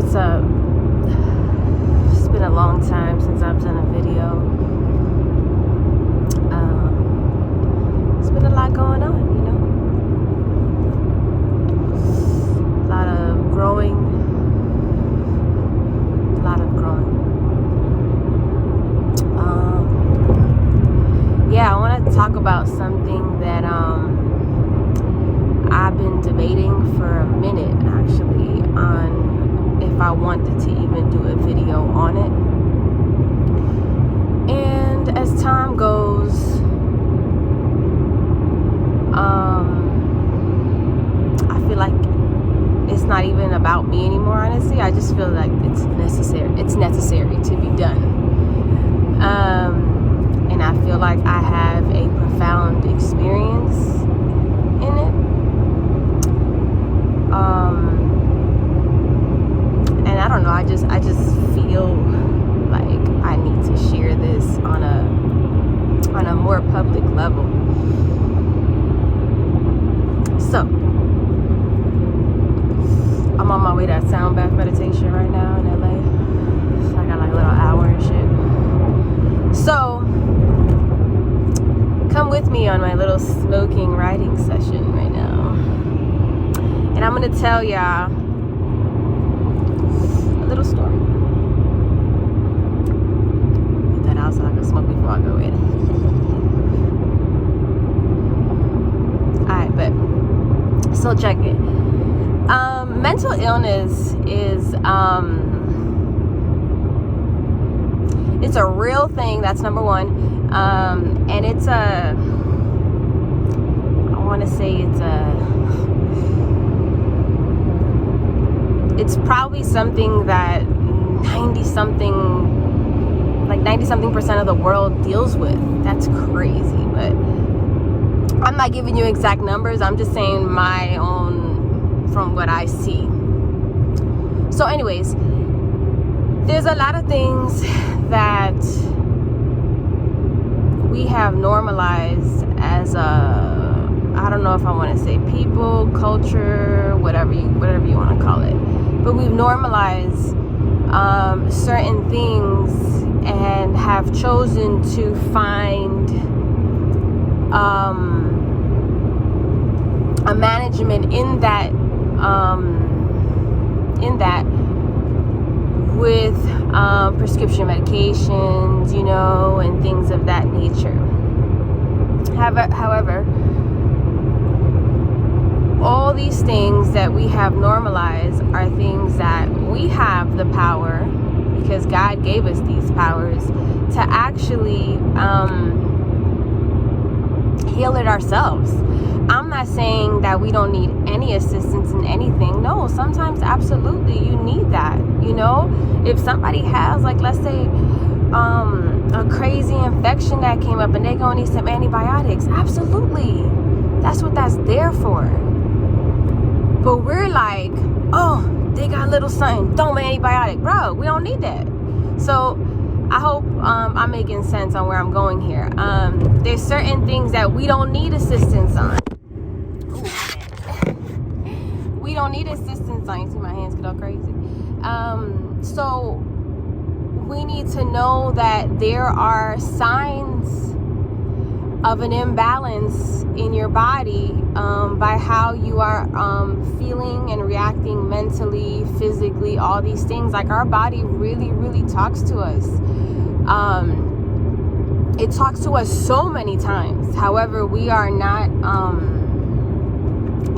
What's up? It's been a long time since I've done a video. It's been a lot going on, you know. A lot of growing. Yeah, I want to talk about something that I've been debating for a minute, actually, on if I wanted to even do a video on it. And as time goes, I feel like it's not even about me anymore, honestly. I just feel like it's necessary to be done. And I feel like I have a profound experience in it. And I don't know, I just feel like I need to share this on a more public level. So I'm on my way to sound bath meditation right now in LA. So I got like a little hour and shit. So come with me on my little smoking writing session right now. And I'm going to tell y'all a little story. Get that out so I can smoke before I go in. Alright, but so check it. Mental illness is it's a real thing. That's number one. And it's it's probably something that 90-something% of the world deals with. That's crazy, but I'm not giving you exact numbers. I'm just saying my own from what I see. So anyways, there's a lot of things that we have normalized as I don't know if I want to say people, culture, whatever you want to call it. But we've normalized certain things and have chosen to find a management in that with prescription medications, you know, and things of that nature. However, all these things that we have normalized are things that we have the power, because God gave us these powers, to actually heal it ourselves. I'm not saying that we don't need any assistance in anything. No, sometimes absolutely you need that. You know, if somebody has, like, let's say a crazy infection that came up and they're gonna need some antibiotics, absolutely, that's what that's there for. But we're like, oh, they got a little something, throw me an antibiotic. Bro, we don't need that. So I hope I'm making sense on where I'm going here. There's certain things that we don't need assistance on. We don't need assistance on. You see my hands get all crazy. So we need to know that there are signs of an imbalance in your body by how you are feeling and reacting mentally, physically, all these things. Like, our body really, really talks to us. It talks to us so many times. However, we are not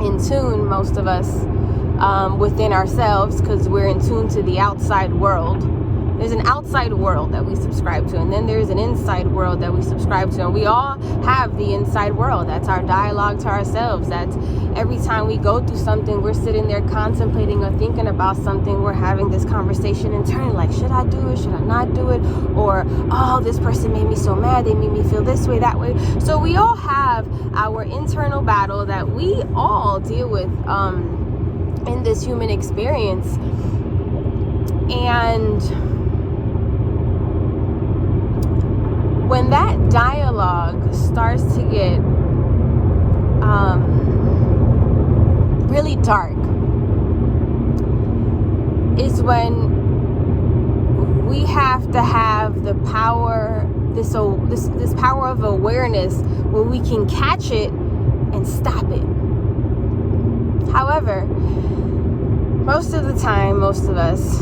in tune, most of us, within ourselves, because we're in tune to the outside world. There's an outside world that we subscribe to, and then there's an inside world that we subscribe to, and we all have the inside world. That's our dialogue to ourselves. That's every time we go through something, we're sitting there contemplating or thinking about something. We're having this conversation internally, like, should I do it? Should I not do it? Or, oh, this person made me so mad. They made me feel this way, that way. So we all have our internal battle that we all deal with in this human experience. And when that dialogue starts to get really dark, is when we have to have the power, this power of awareness, where we can catch it and stop it. However, most of the time, most of us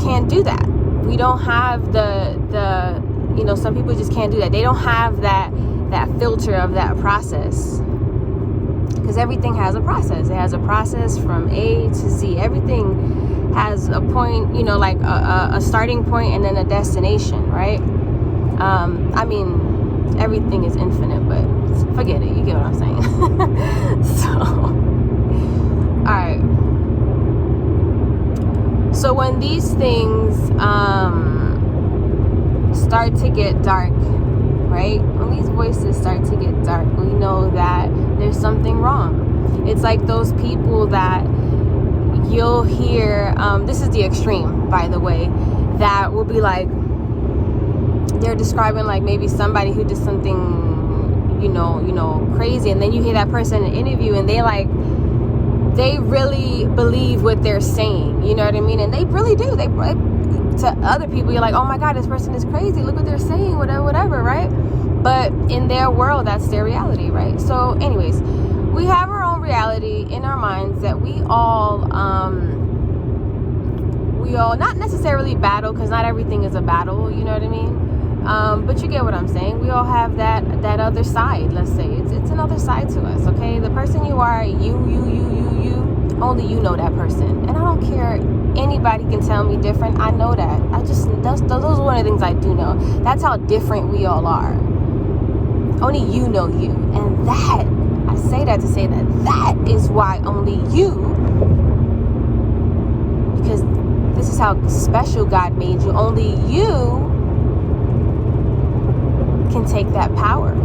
can't do that. We don't have the some people just can't do that. They don't have that filter of that process, because everything has a process. It has a process from A to Z. Everything has a point, like a starting point and then a destination, right? Everything is infinite, but forget it. You get what I'm saying? So, all right. So when these things start to get dark, right? When these voices start to get dark, we know that there's something wrong. It's like those people that you'll hear, this is the extreme, by the way, that will be like, they're describing like maybe somebody who did something, crazy, and then you hear that person in an interview and they really believe what they're saying, you know what I mean? And they really do. To other people, you're like, oh my God, this person is crazy. Look what they're saying, whatever, right? But in their world, that's their reality, right? So anyways, we have our own reality in our minds that we all not necessarily battle, because not everything is a battle, you know what I mean? But you get what I'm saying. We all have that other side, let's say. It's another side to us, okay? The person you are, you, only you know that person. And I don't care, anybody can tell me different. I know that. Those are one of the things I do know. That's how different we all are. Only you know you. And that, I say that to say that is why only you, because this is how special God made you, only you can take that power,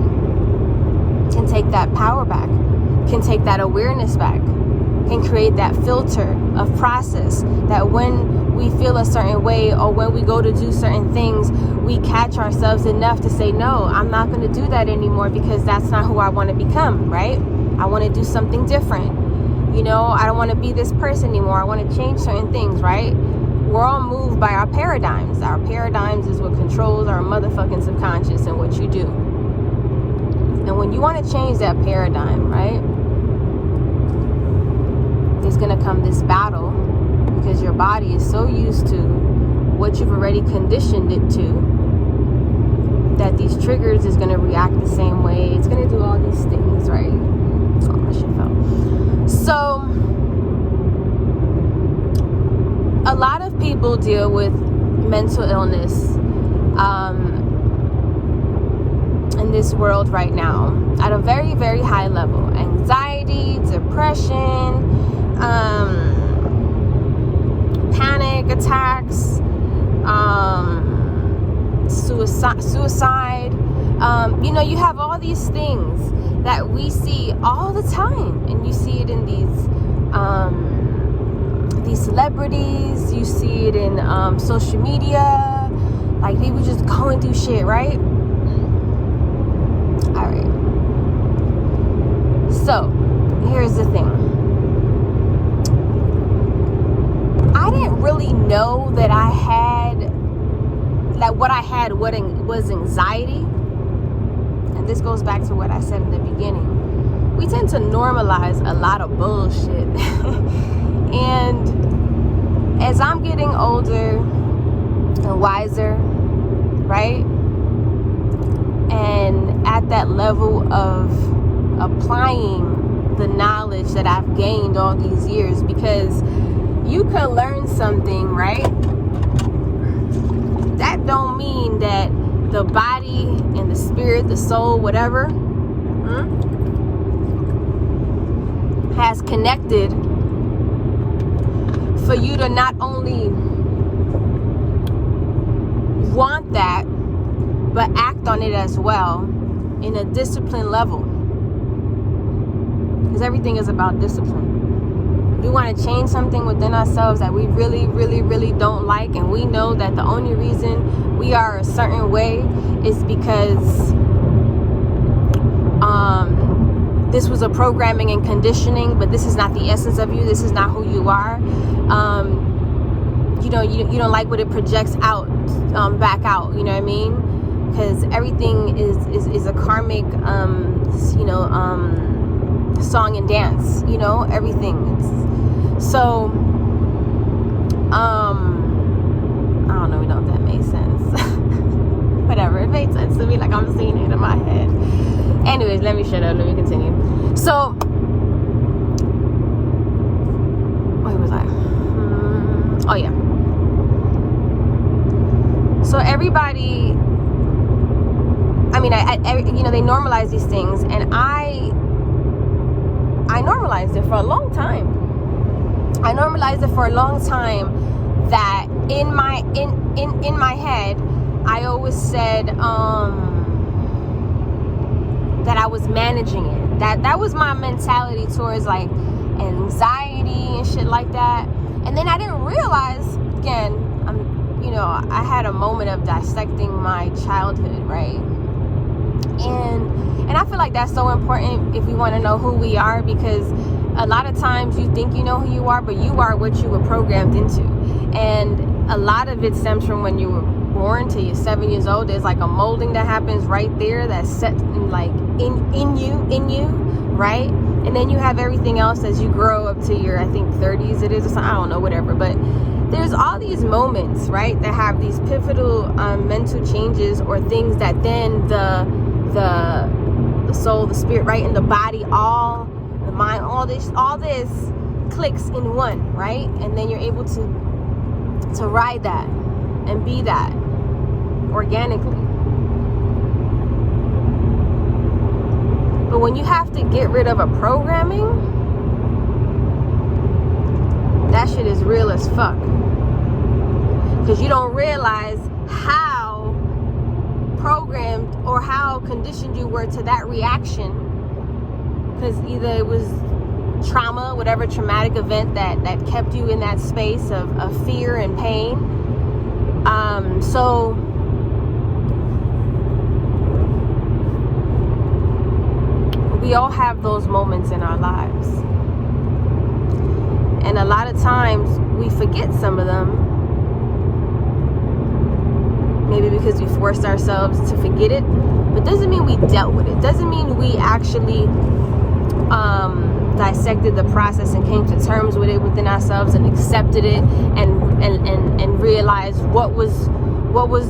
can take that power back, can take that awareness back, can create that filter of process, that when we feel a certain way or when we go to do certain things, we catch ourselves enough to say, no, I'm not going to do that anymore, because that's not who I want to become, right? I want to do something different. I don't want to be this person anymore. I want to change certain things, right? We're all moved by our paradigms. Our paradigms is what controls our motherfucking subconscious and what you do. And when you want to change that paradigm, right, there's going to come this battle, because your body is so used to what you've already conditioned it to, that these triggers is going to react the same way. It's going to do all these things, right? Oh, my shit fell. So, a lot of people deal with mental illness in this world right now at a very, very high level. Anxiety, depression, panic attacks, suicide. You have all these things that we see all the time, and you see it in these celebrities, you see it in social media, like people just going through shit, right? All right. So here's the thing. I didn't really know that what I had was anxiety. And this goes back to what I said in the beginning. We tend to normalize a lot of bullshit. And as I'm getting older and wiser, right? And at that level of applying the knowledge that I've gained all these years, because you can learn something, right? That don't mean that the body and the spirit, the soul, whatever, has connected for you to not only want that, but act on it as well in a disciplined level. Because everything is about discipline. We want to change something within ourselves that we really, really, really don't like, and we know that the only reason we are a certain way is because this was a programming and conditioning, but this is not the essence of you. This is not who you are. You don't like what it projects out, back out. You know what I mean? Because everything is a karmic, song and dance. Everything. So, I don't know if that made sense. Whatever, it made sense to me, like I'm seeing it in my head. Anyways, let me shut up, let me continue. So, where was I? Oh yeah. So everybody, they normalize these things, and I normalized it for a long time. That in my head, I always said that I was managing it. That was my mentality towards like anxiety and shit like that. And then I didn't realize, again, I had a moment of dissecting my childhood, right? And I feel like that's so important if we want to know who we are, because a lot of times you think you know who you are, but you are what you were programmed into. And a lot of it stems from when you were born till you're 7 years old. There's like a molding that happens right there that's set in you, right? And then you have everything else as you grow up to your, I think 30s it is, or something, I don't know, whatever. But there's all these moments, right, that have these pivotal mental changes, or things that then the soul, the spirit, right, and the body, all the mind, all this clicks in one, right? And then you're able to ride that and be that organically. But when you have to get rid of a programming, that shit is real as fuck. Because you don't realize how programmed or how conditioned you were to that reaction. Because either it was trauma, whatever traumatic event that kept you in that space of fear and pain. So we all have those moments in our lives. And a lot of times we forget some of them. Maybe because we forced ourselves to forget it. But doesn't mean we dealt with it. Doesn't mean we actually dissected the process and came to terms with it within ourselves and accepted it and realized what was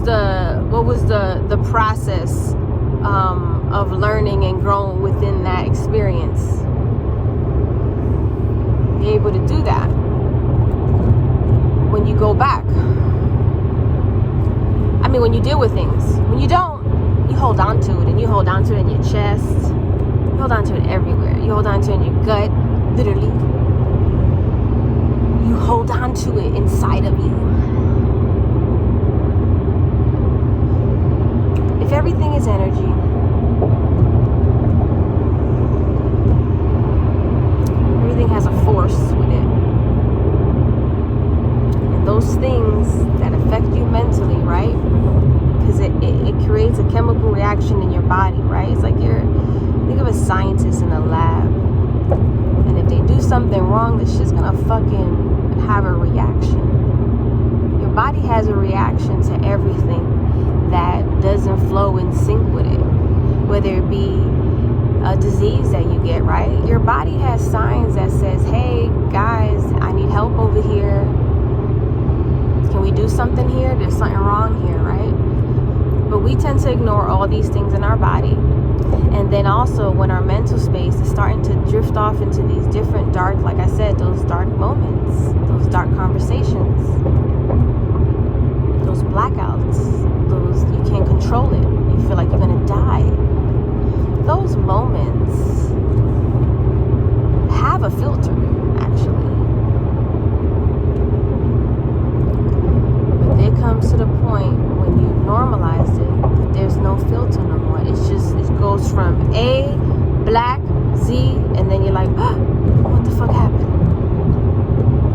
the process of learning and growing within that experience. Be able to do that when you go back. When you deal with things. When you don't, you hold on to it, and you hold on to it in your chest. You hold on to it everywhere. You hold on to it in your gut, literally. You hold on to it inside of you. If everything is energy, everything has a force with it. And those things that affect you mentally, right? Because it creates a chemical reaction in your body, right? It's like think of a scientist in a lab, and if they do something wrong, it's just gonna fucking have a reaction. Your body has a reaction to everything that doesn't flow in sync with it, whether it be a disease that you get, right? Your body has signs that says, hey guys, I need help over here. Can we do something here? There's something wrong here, right? But we tend to ignore all these things in our body. And then also when our mental space is starting to drift off into these different dark, like I said, those dark moments, those dark conversations, those blackouts, those you can't control it. You feel like you're gonna die. Those moments have a filter, actually. But there comes to the point when you normalize it, that there's no filter no more. It goes from A, black, Z, and then you're like, oh, what the fuck happened?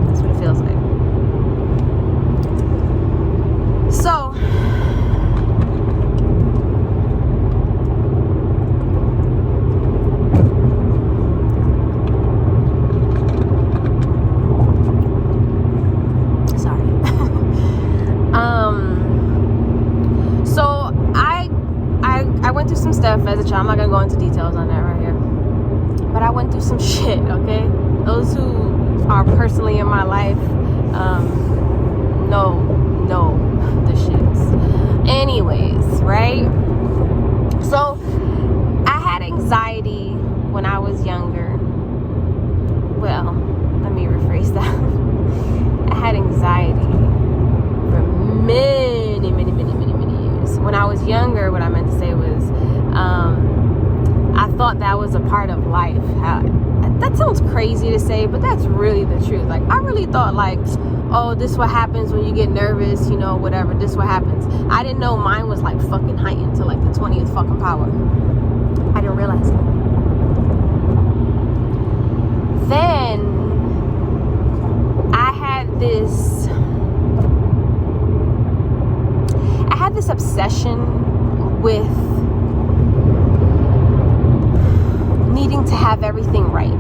That's what it feels like. So, went through some shit, okay? Those who are personally in my life, know the shits. Anyways, right? So I had anxiety when I was younger. Well, let me rephrase that. I had anxiety for many years. When I was younger, what I meant to say was, I thought that was a part of life. That sounds crazy to say, but that's really the truth. Like, I really thought, like, oh, this what happens when you get nervous, you know, whatever, this what happens. I didn't know mine was, like, fucking heightened to, like, the 20th fucking power. I didn't realize it. Then I had this obsession with needing to have everything right.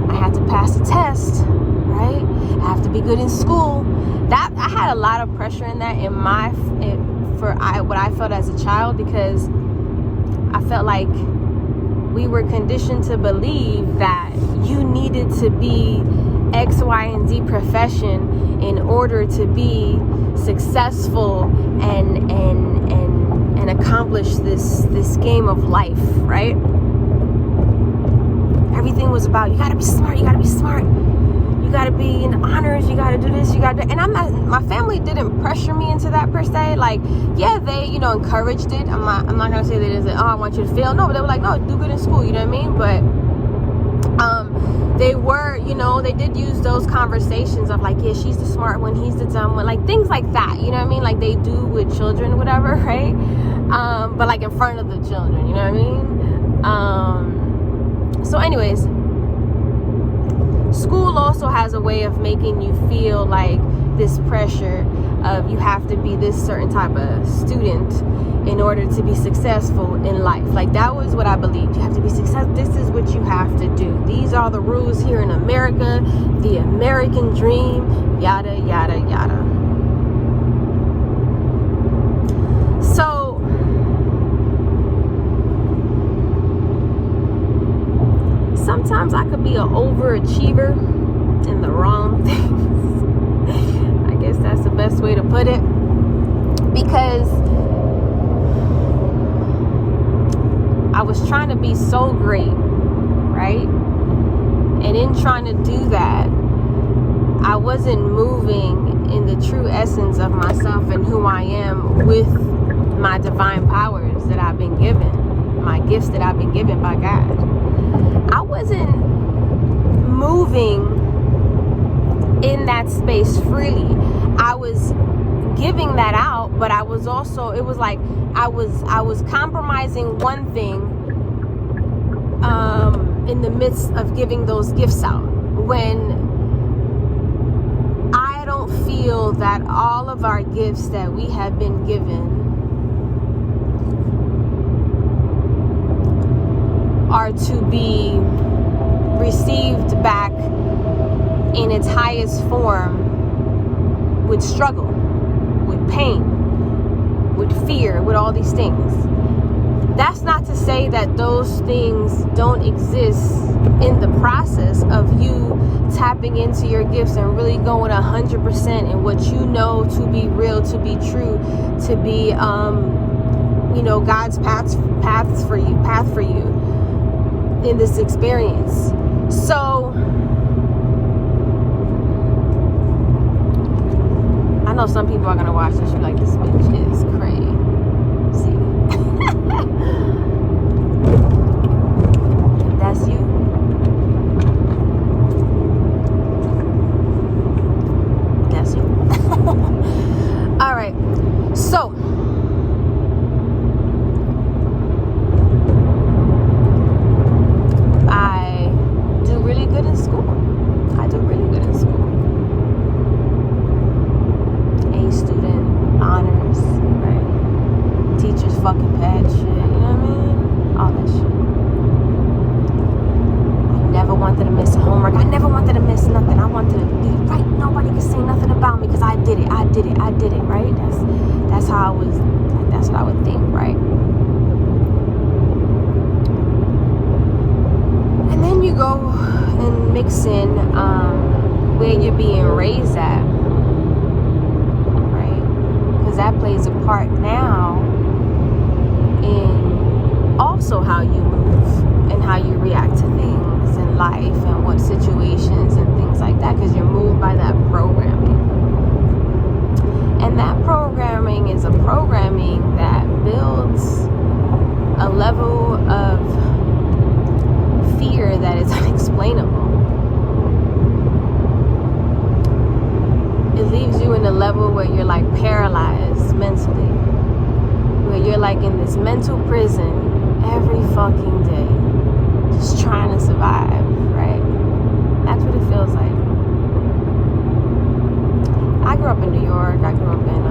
I had to pass the test, right? I have to be good in school. That I had a lot of pressure in that what I felt as a child, because I felt like we were conditioned to believe that you needed to be X, Y, and Z profession in order to be successful and accomplish this game of life, right? Everything was about, you gotta be smart, you gotta be in honors, you gotta do this, you gotta do, and my family didn't pressure me into that per se. Like, yeah, they, you know, encouraged it. I'm not gonna say they didn't say, oh, I want you to fail. No, but they were like, no, do good in school, you know what I mean? But they were, you know, they did use those conversations of like, yeah, she's the smart one, he's the dumb one, like things like that, you know what I mean? Like they do with children, whatever, right? But like in front of the children, you know what I mean? So anyways, school also has a way of making you feel like this pressure of you have to be this certain type of student in order to be successful in life. Like that was what I believed. You have to be successful. This is what you have to do. These are the rules here in America. The American dream, yada, yada, yada. So sometimes I could be an overachiever in the wrong things. I guess that's the best way to put it. Because I was trying to be so great, right? And in trying to do that, I wasn't moving in the true essence of myself and who I am with my divine powers that I've been given, my gifts that I've been given by God. I wasn't moving in that space freely. I was giving that out, but I was also, it was like I was compromising one thing in the midst of giving those gifts out, when I don't feel that all of our gifts that we have been given are to be received back in its highest form with struggle, with pain, with fear, with all these things. That's not to say that those things don't exist in the process of you tapping into your gifts and really going 100% in what you know to be real, to be true, to be, you know, God's path for you in this experience. So I know some people are gonna watch this and be like, this bitch is crazy. That's you. That's you. All right. So I do really good in school. A student, honors, right? mixing where you're being raised at, right? Because that plays a part now in also how you move and how you react to things in life and what situations and things like that, because you're moved by that programming. And that programming is a programming that builds a level of fear that is unexplainable. It leaves you in a level where you're like paralyzed mentally, where you're like in this mental prison every fucking day, just trying to survive, right? That's what it feels like. I grew up in New York. I grew up in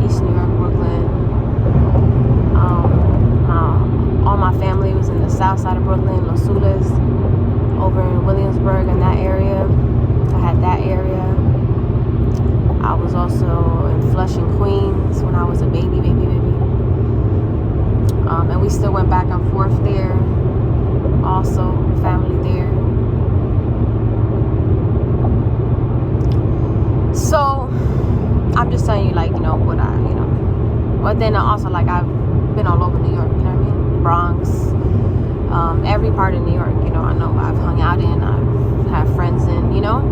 East New York, Brooklyn. All my family was in the south side of Brooklyn, Los Sules, over in Williamsburg and that area. I had that area. I was also in Flushing, Queens when I was a baby. And we still went back and forth there. Also, family there. So, I'm just telling you, like, you know, what But then also, like, I've been all over New York, you know what I mean? Bronx, every part of New York, you know, I know I've hung out in, I have friends in, you know.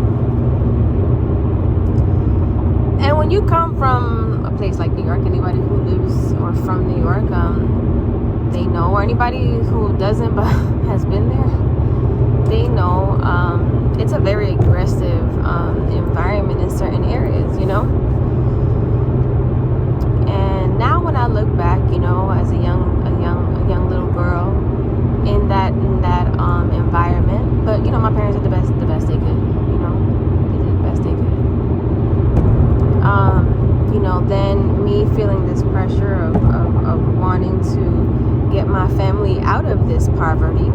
And when you come from a place like New York, anybody who lives or from New York, they know, or anybody who doesn't but has been there, they know it's a very aggressive environment in certain areas, you know. And now when I look back, you know, as a young little girl in that environment, but you know, my parents did the best they could, you know, they did the best they could. You know, then me feeling this pressure of wanting to get my family out of this poverty.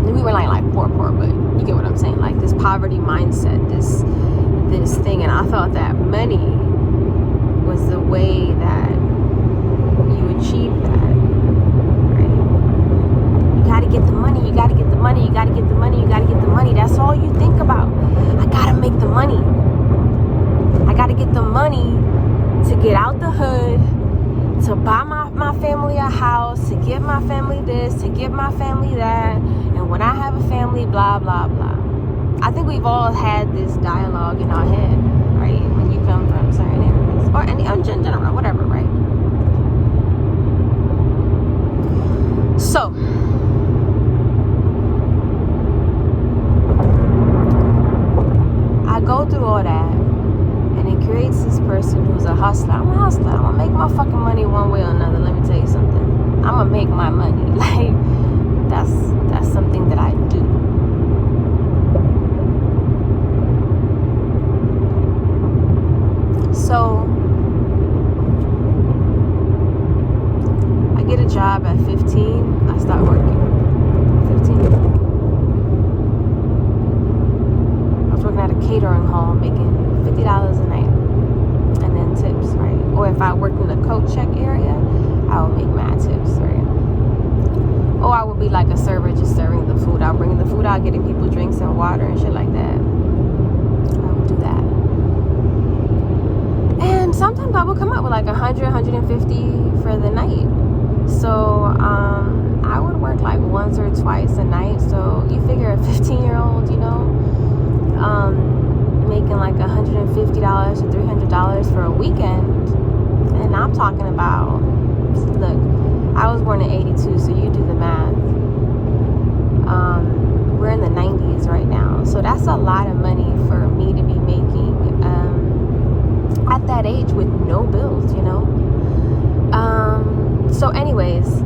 We were like poor, but you get what I'm saying, like this poverty mindset, this thing, and I thought that money was the way that you achieve that, right? You gotta get the money, you gotta get the money, you gotta get the money, you gotta get the money. That's all you think about. I gotta make the money. I gotta get the money to get out the hood, to buy my family a house, to give my family this, to give my family that, and when I have a family, blah, blah, blah. I think we've all had this dialogue in our head, right? When you come from certain areas, or any in general, whatever, right? So, I go through all that, and it creates this person who's a hustler. I'm a hustler. I'm gonna make my fucking money one way or another. Let me tell you something. I'm gonna make my money. Like, that's something that I do. So I get a job at 15. I start working. 15. I was working at a catering hall making $50 a night, and then tips, right? Or if I worked in the coat check area, I would make mad tips, right? Or I would be like a server, just serving the food out, bringing the food out, getting people drinks and water and shit like that. I would do that. And sometimes I would come up with like 100, 150 for the night. So I would work like once or twice a night. So you figure a 15-year-old, you know, making like $150 to $300 for a weekend. And I'm talking about, look, I was born in 82, so you do the math. We're in the 90s right now, so that's a lot of money for me to be making at that age with no bills, you know. So anyways,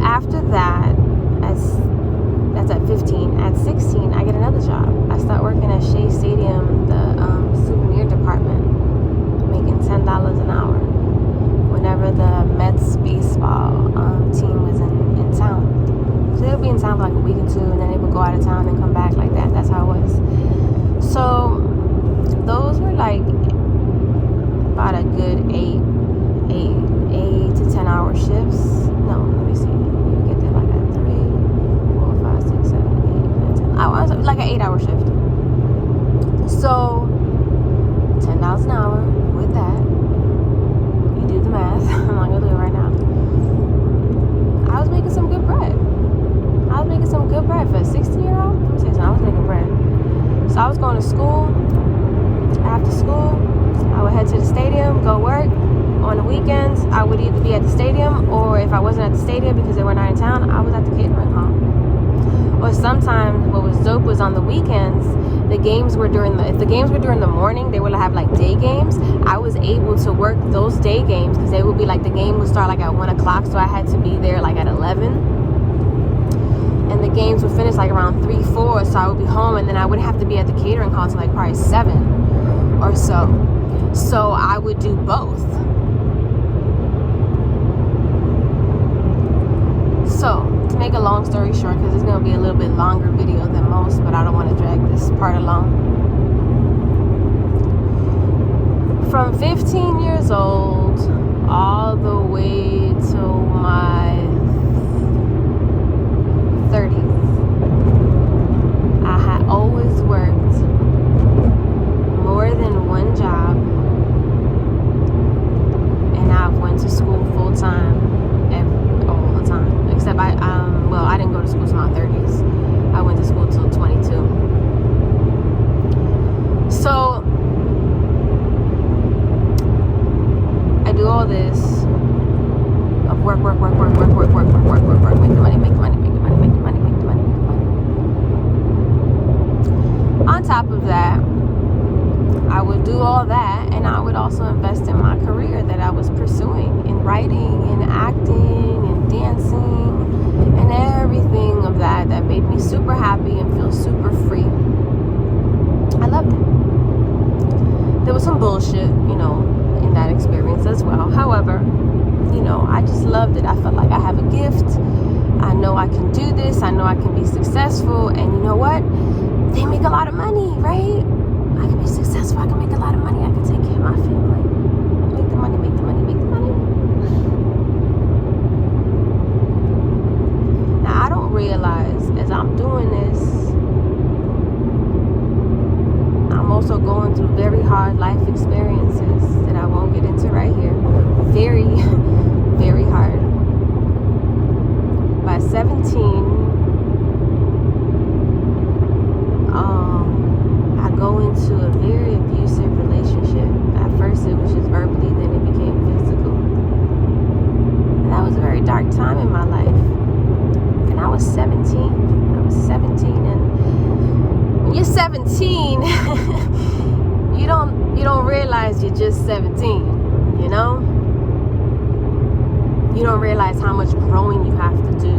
after that, that's at 15. At 16, I get another job. I start working at Shea Stadium, the souvenir department, making $10 an hour whenever the Mets baseball team was in town. So they would be in town for like a week or two, and then they would go out of town and come back like that. That's how it was. So those were like about a good 8 to 10 hour shifts. No, let me see. You get there like at 3, 4, 5, 6, 7, 8, 9, stadium, or if I wasn't at the stadium because they were not in town, I was at the catering hall. Or sometimes what was dope was on the weekends, if the games were during the morning, they would have like day games. I was able to work those day games because they would be like, the game would start like at 1 o'clock, so I had to be there like at 11. And the games would finish like around 3, 4, so I would be home, and then I wouldn't have to be at the catering hall until like probably 7 or so. So I would do both. So, to make a long story short, because it's going to be a little bit longer video than most, but I don't want to drag this part along. From 15 years old all the way to my 30s, I had always worked more than one job, and I've went to school full time all the time. Except I didn't go to school till my 30s. I went to school till 22. So I do all this of work, make the money. On top of that, I would do all that, and I would also invest in my career that I was pursuing in writing and acting and dancing and everything of that made me super happy and feel super free. I loved it. There was some bullshit, in that experience as well. However, I just loved it. I felt like I have a gift. I know I can do this. I know I can be successful. And you know what? They make a lot of money, right? I can be successful. I can make a lot of money. I can take care of my family. Make the money. Now, I don't realize as I'm doing this, I'm also going through very hard life experiences that I won't get into right here. Very, very hard. By 17, I go into a very abusive relationship. At first it was just verbally, then it became physical. And that was a very dark time in my life. And I was 17. And when you're 17, you don't realize you're just 17, You don't realize how much growing you have to do.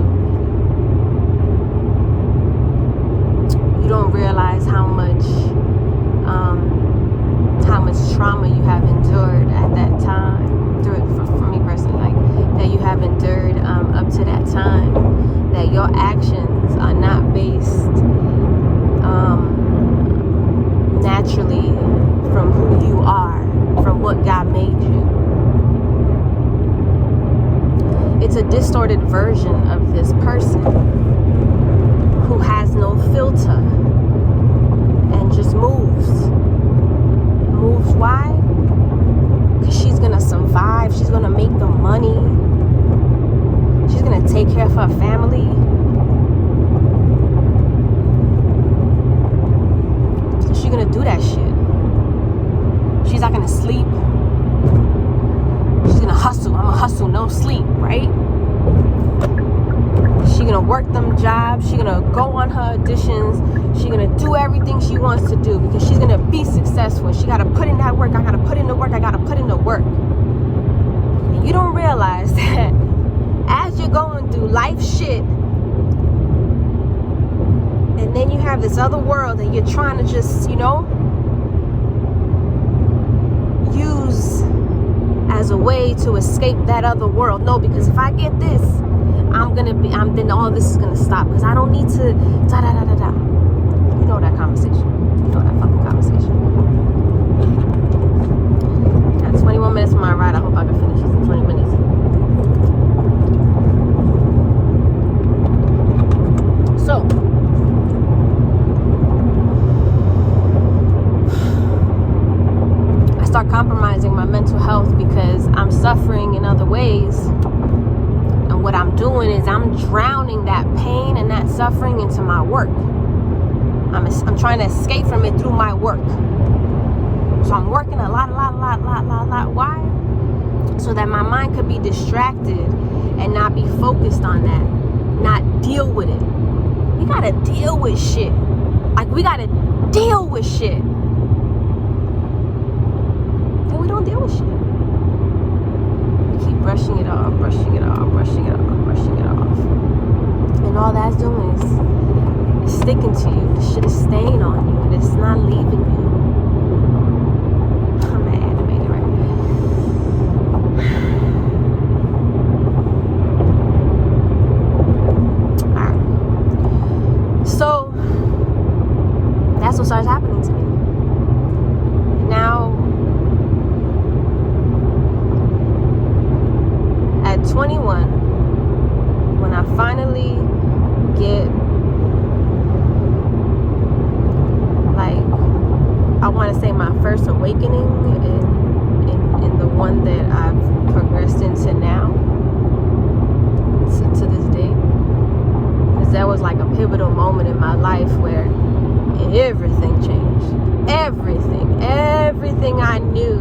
You don't realize how much trauma you have endured at that time. For me personally, like that you have endured up to that time. That your actions are not based naturally from who you are, from what God made you. It's a distorted version of this person who has no filter and just moves. Why? Because she's gonna survive. She's gonna make the money. She's gonna take care of her family. So she's gonna do that shit. She's not gonna sleep. She's gonna hustle. I'm gonna hustle, no sleep, right? She's gonna work them jobs. She's gonna go on her auditions. She's gonna do everything she wants to do because she's gonna be successful. She gotta put in that work. I gotta put in the work. And you don't realize that as you're going through life shit, and then you have this other world and you're trying to just, use as a way to escape that other world. No, because if I get this, then all this is gonna stop because I don't need to da. You know that conversation. You know that fucking conversation. Got 21 minutes for my ride. I hope I can finish this in 20 minutes. So, I start compromising my mental health because I'm suffering in other ways. And what I'm doing is I'm drowning that pain and that suffering into my work. I'm trying to escape from it through my work. So I'm working a lot. Why? so that my mind could be distracted and not be focused on that, not deal with it. We gotta deal with shit. Like, we gotta deal with shit. And we don't deal with shit. We keep brushing it off, brushing it off, brushing it off, brushing it off. And all that's doing is sticking to you. The shit is staying on you, and it's not leaving you. I'm an animator, right? Alright. So that's what starts happening to me. Now, at 21, when I finally get, like, I want to say my first awakening in the one that I've progressed into now, to this day, because that was like a pivotal moment in my life where everything changed. Everything I knew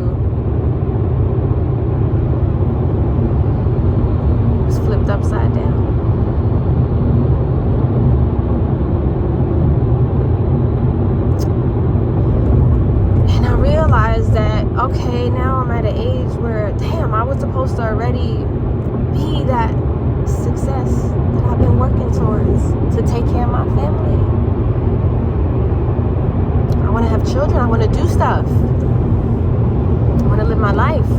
was flipped upside down. And I realized that, okay, now I'm at an age where, damn, I was supposed to already be that success that I've been working towards to take care of my family. I want to have children. I want to do stuff. I want to live my life.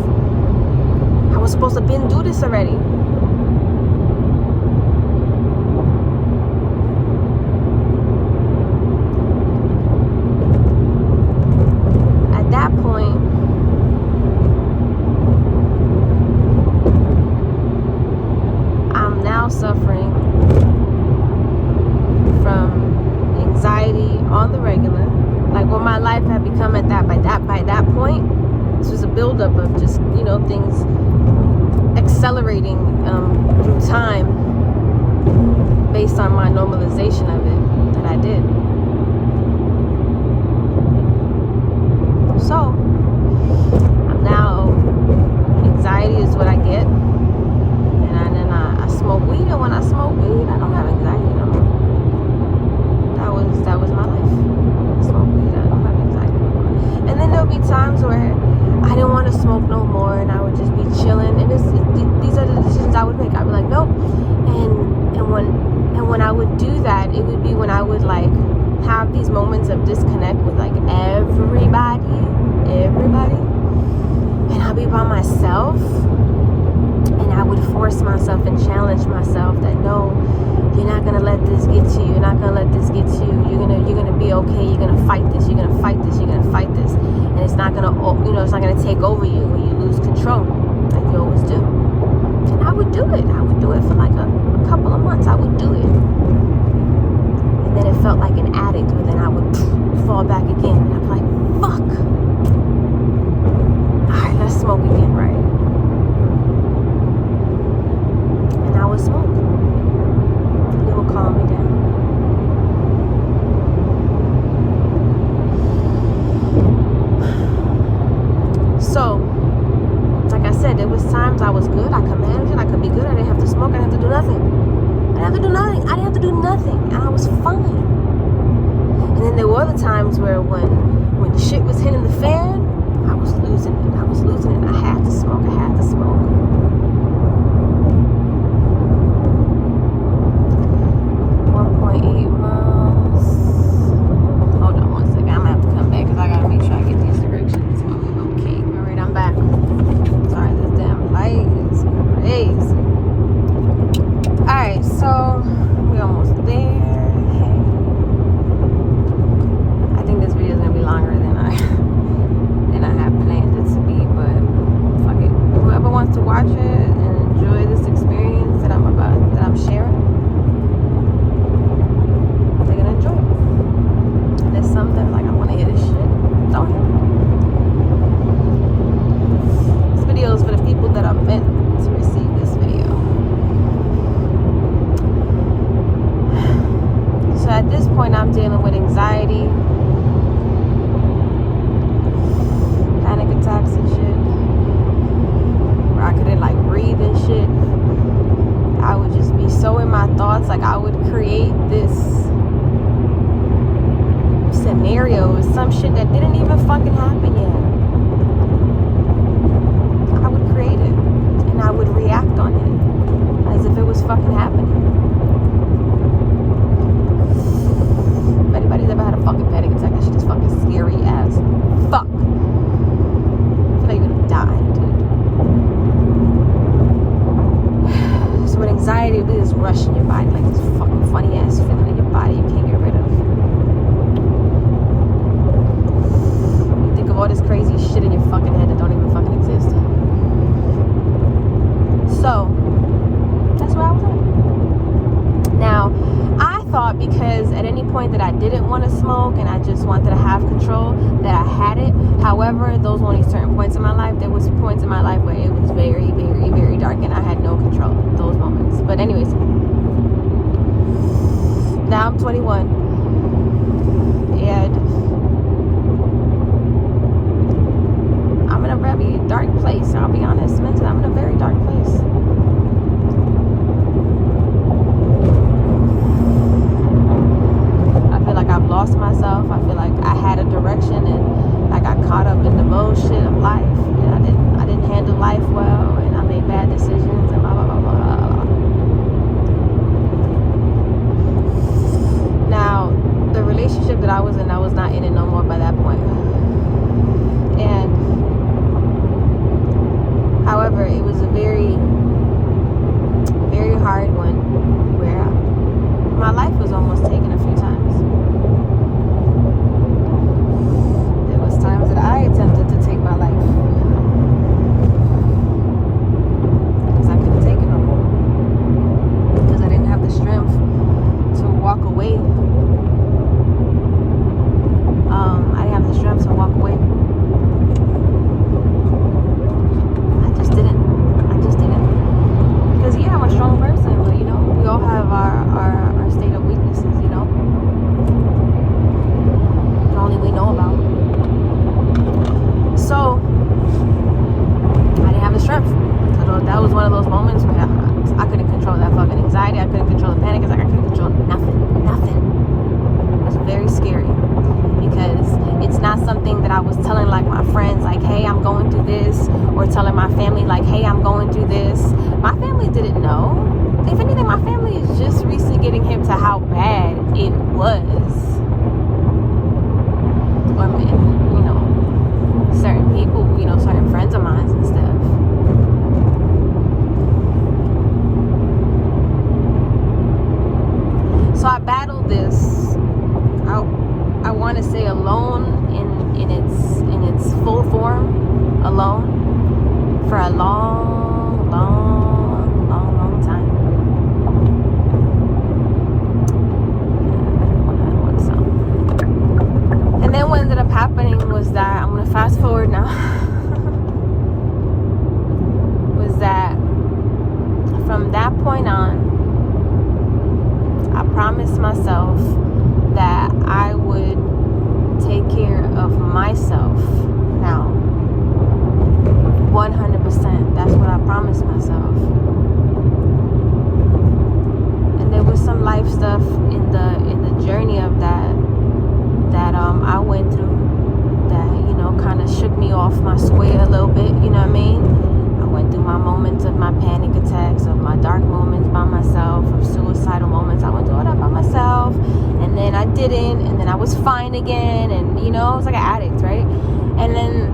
I was supposed to been do this already. At that point, I'm now suffering from anxiety on the regular. Like, what my life had become at that by that point, this was a buildup of just, you know, things accelerating through time based on my normalization of it that I did. So I'm now, anxiety is what I get, and then I smoke weed, and when I smoke weed, I don't have anxiety no more. That was my life. Smoke weed, I don't have anxiety no more. And then there'll be times where I didn't want to smoke no more, and I would just be chilling. And these are the decisions I would make. I'd be like, nope. And when I would do that, it would be when I would, like, have these moments of disconnect with, like, everybody, and I'd be by myself, and I would force myself and challenge myself that, no, you're not gonna let this get to you. You're not gonna let this get to you. You're gonna be okay. You're gonna fight this. You're gonna fight this. You're gonna fight this. And it's not gonna, it's not gonna take over you when you lose control, like you always do. And I would do it. I would do it for like a couple of months. I would do it. And then it felt like an addict, but then I would fall back again. And I'd be like, fuck. Alright, let's smoke again, right? And I would smoke. And it would calm me down. So, like I said, there was times I was good. I could manage it. I could be good. I didn't have to smoke. I didn't have to do nothing. I didn't have to do nothing. And I was fine. And then there were other times where when shit was hitting the fan, I was losing it. I had to smoke. 1.8 miles. Hold on one second. I'm gonna have to come back because I gotta make sure I get these directions. Okay. All right, I'm back. Sorry, this damn light is crazy. All right, so we're almost there. I think this video is gonna be longer than I have planned it to be, but fuck it. Whoever wants to watch it and enjoy this experience that I'm sharing, they're gonna enjoy it. And there's some that are like, I want to hear this shit. Don't hear it. This video is for the people that are meant to receive this video. So at this point, I'm dealing with anxiety, panic attacks and shit, where I would create this scenario, some shit that didn't even fucking happen yet. I would create it, and I would react on it as if it was fucking happening. If anybody's ever had a fucking panic attack, that shit is fucking scary as fuck. I feel like you're gonna die, dude. So with anxiety, it is rushing your body, like this fucking funny ass feeling in your body you can't get rid of. You think of all this crazy shit in your fucking head that don't even fucking exist. So that's where I was at. Now, I thought because at any point that I didn't want to smoke and I just wanted to have control, that I had it. However, those were only certain points in my life. There was points in my life where it was very, very, very dark and I had no control those moments. But anyways, now I'm 21 and I'm in a very dark place. I'll be honest, mentally, I'm in a very dark place. I've lost myself. I feel like I had a direction and I got caught up in the bullshit of life, and I didn't handle life well, and I made bad decisions and blah blah blah blah. Now, the relationship that I was in, I was not in it no more by that point. And however, it was a very, very hard one where my life was almost taken a few times. Times that I attempted to take my life because I couldn't take it no more, because I didn't have the strength to walk away. I didn't have the strength to walk away. I just didn't because yeah, I'm a strong person, but you know, we all have our state of weaknesses, you know, that only we know about. So I didn't have the strength. So that was one of those moments where I couldn't control that fucking anxiety. I couldn't control the panic. It's like I couldn't control nothing. It was very scary because it's not something that I was telling like my friends, like, hey, I'm going through this, or telling my family like, hey, I'm going through this. My family didn't know. If anything, my family is just recently getting hip to how bad it was. Or, you know, certain people, you know, certain friends of mine and stuff. So I battled this, I want to say alone in its full form, alone, for a long time. And then what ended up happening was that, I'm going to fast forward now, was that from that point on, I promised myself that I would take care of myself now. 100%. That's what I promised myself. And there was some life stuff in the journey of that I went through that, you know, kind of shook me off my square a little bit, you know what I mean? I went through my moments of my panic attacks, of my dark moments by myself, of suicidal moments. I went through all that by myself, and then I didn't, and then I was fine again, and, you know, I was like an addict, right? And then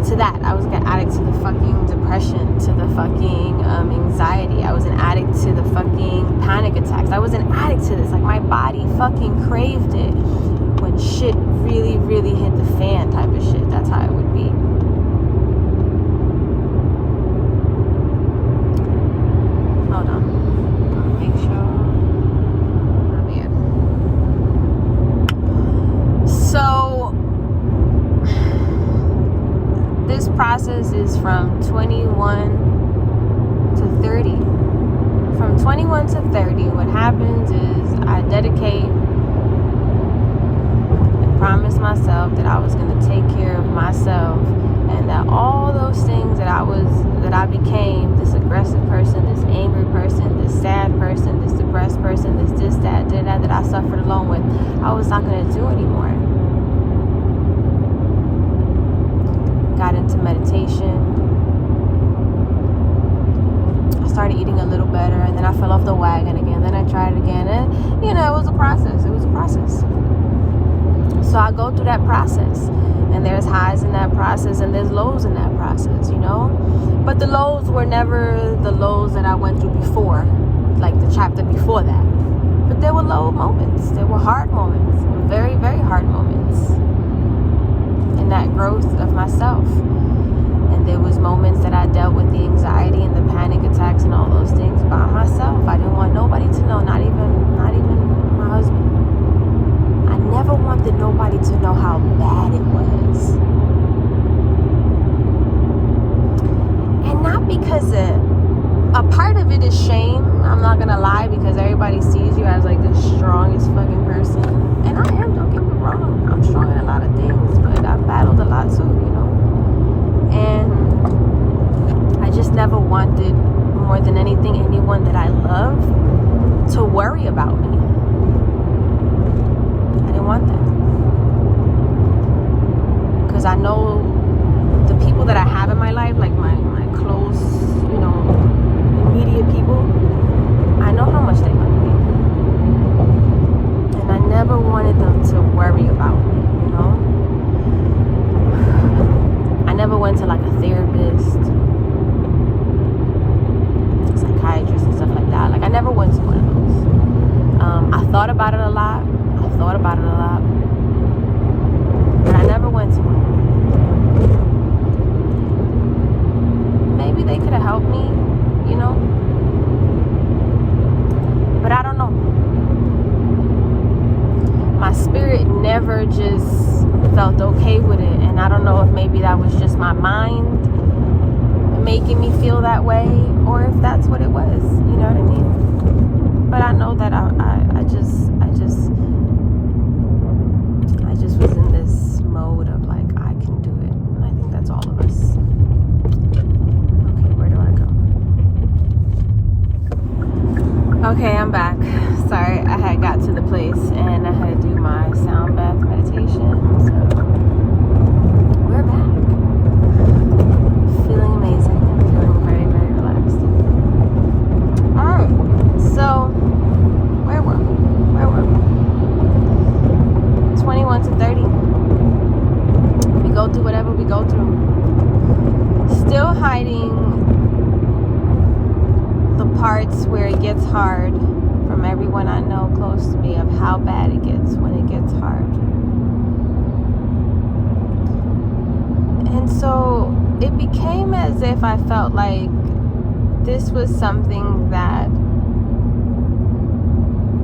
to that, I was like an addict to the fucking depression, to the fucking anxiety. I was an addict to the fucking panic attacks. I was an addict to this. Like, my body fucking craved it when shit really, really hit the fan type of shit. That's how it would be. Hold on. Make sure I'm here. So this process is from 21 to 30. From 21 to 30, what happens is I dedicate and promise trust myself, that I was going to take care of myself, and that all those things that I became, this aggressive person, this angry person, this sad person, this depressed person, this, that I suffered along with, I was not going to do anymore. Got into meditation. I started eating a little better, and then I fell off the wagon again. Then I tried it again, and it was a process. So I go through that process, and there's highs in that process, and there's lows in that process, But the lows were never the lows that I went through before, like the chapter before that. But there were low moments. There were hard moments. There were very, very hard moments in that growth of myself. And there was moments that I dealt with the anxiety and the panic attacks and all those things by myself. I didn't want nobody to know, not even my husband. I never wanted nobody to know how bad it was. And not because a part of it is shame. I'm not gonna lie, because everybody sees you as like the strongest fucking person. And I am, don't get me wrong. I'm strong in a lot of things, but I've battled a lot too, And I just never wanted, more than anything, anyone that I love to worry about me. I didn't want that. Because I know the people that I have in my life, like my close, immediate people, I know how much they love me. And I never wanted them to worry about me, I never went to like a therapist, psychiatrist and stuff like that. Like, I never went to one of those. I thought about it a lot, but I never went to one. Maybe they could have helped me, but I don't know. My spirit never just felt okay with it, and I don't know if maybe that was just my mind making me feel that way, or if that's what it was, you know what I mean? But I know that I just was in this mode of like, I can do it, and I think that's all of us. Okay, where do I go? Okay, I'm back. Sorry, I had got to the place and I had to do my sound bath meditation, so we're back. Feeling amazing. Feeling very, very relaxed. Alright, so where were we? 21 to 30. We go through whatever we go through. Still hiding the parts where it gets hard from everyone I know close to me, of how bad it gets when it gets hard. And so it became as if I felt like this was something that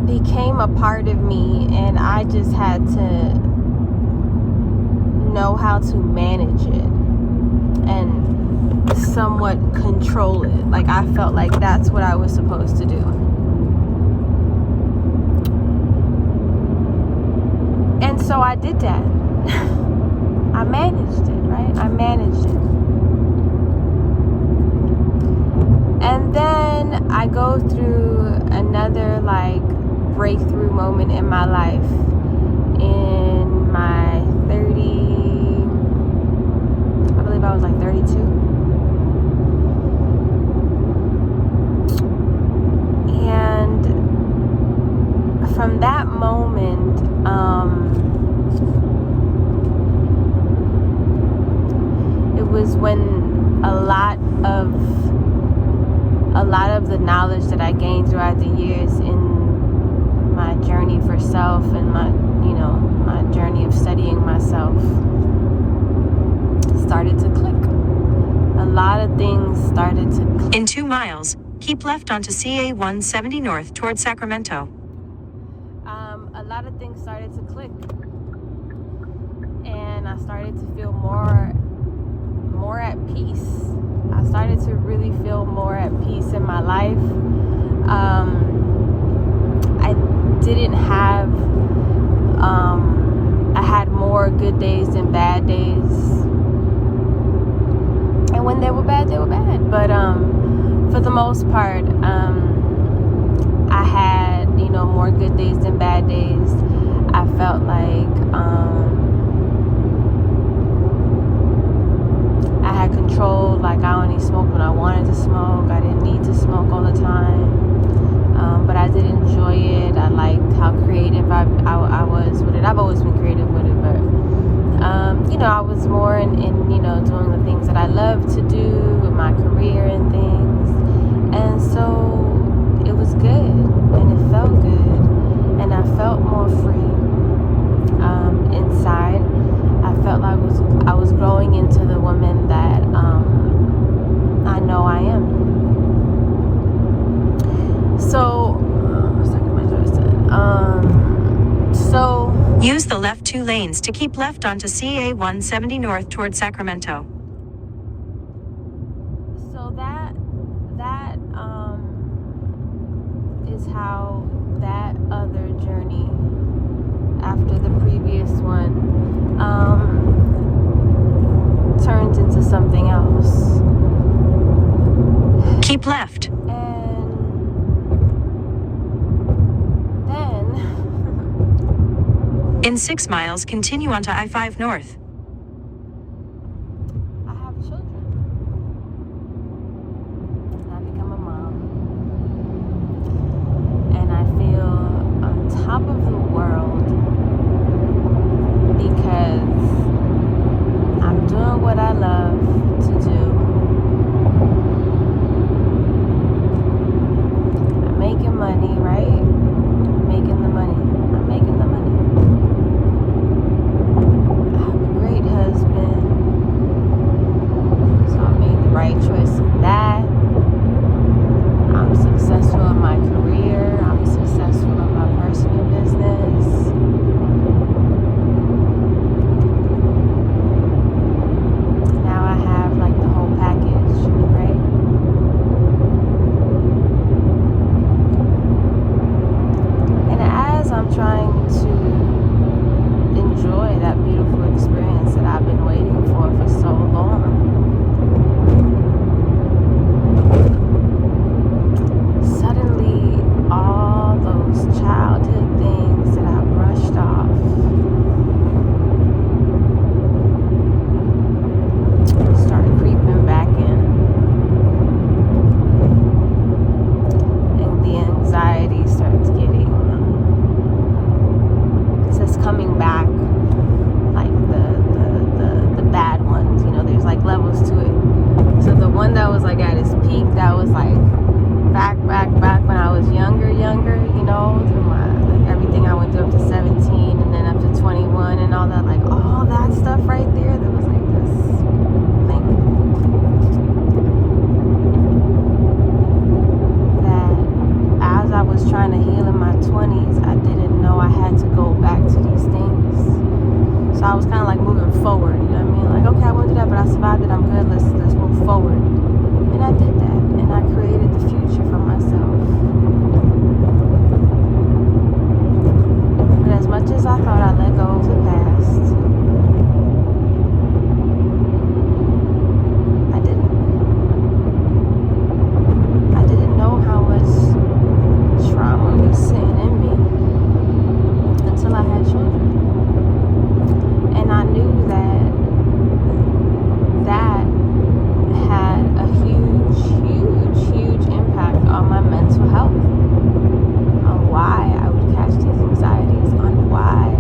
became a part of me, and I just had to know how to manage it and somewhat control it. Like, I felt like that's what I was supposed to do. And so I did that. I managed it, right? I managed it. And then I go through another like breakthrough moment in my life in my 30, I believe I was like 32. And from that moment, it was when a lot of the knowledge that I gained throughout the years in my journey for self and my journey of studying myself started to click. A lot of things started to click. In 2 miles, keep left onto CA 170 North towards Sacramento. A lot of things started to click, and I started to feel more at peace. I started to really feel more at peace in my life. I didn't have I had more more good days than bad days. And when they were bad, they were bad. But for the most part, I had, more good days than bad days. I felt like I had control. Like, I only smoked when I wanted to smoke. I didn't need to smoke all the time. But I did enjoy it. I liked how creative I was with it. I've always been creative with it, but I was more in doing the things that I love to do with my career and things. And so it was good, and it felt good, and I felt more free inside. I felt like I was growing into the woman that I know I am. So, use the left 2 lanes to keep left onto CA 170 North toward Sacramento. So that is how that other journey after the previous one turns into something else. Keep left. In 6 miles, continue onto I-5 North. I have children. And I become a mom. And I feel on top of the world because I'm doing what I love to do. I'm making money, right? I'm making the money. Husband, so I made the right choice in that. I'm successful in my career. I'm successful in my personal business. Now I have like the whole package, right? And as I'm trying to enjoy that beautiful experience that I've been waiting for so long, suddenly all those childhood things that I brushed off started creeping back in, and the anxiety starts getting, it's coming back. Like the bad ones, there's like levels to it. So the one that was like at its peak, that was like back when I was younger, through everything I went through up to 17 and then up to 21 and all that, like all that stuff right there, that was like this thing that as I was trying to heal in my 20s, I didn't know I had to go back to these things. So I was kind of like moving forward, you know what I mean? Like, okay, I went through that, but I survived it. I'm good. Let's move forward. And I did that, and I created the future for myself. But as much as I thought I let go of the past, I didn't. I didn't know how much trauma was sitting in me until I had children. And I knew that had a huge impact on my mental health, on why I would catch these anxieties, on why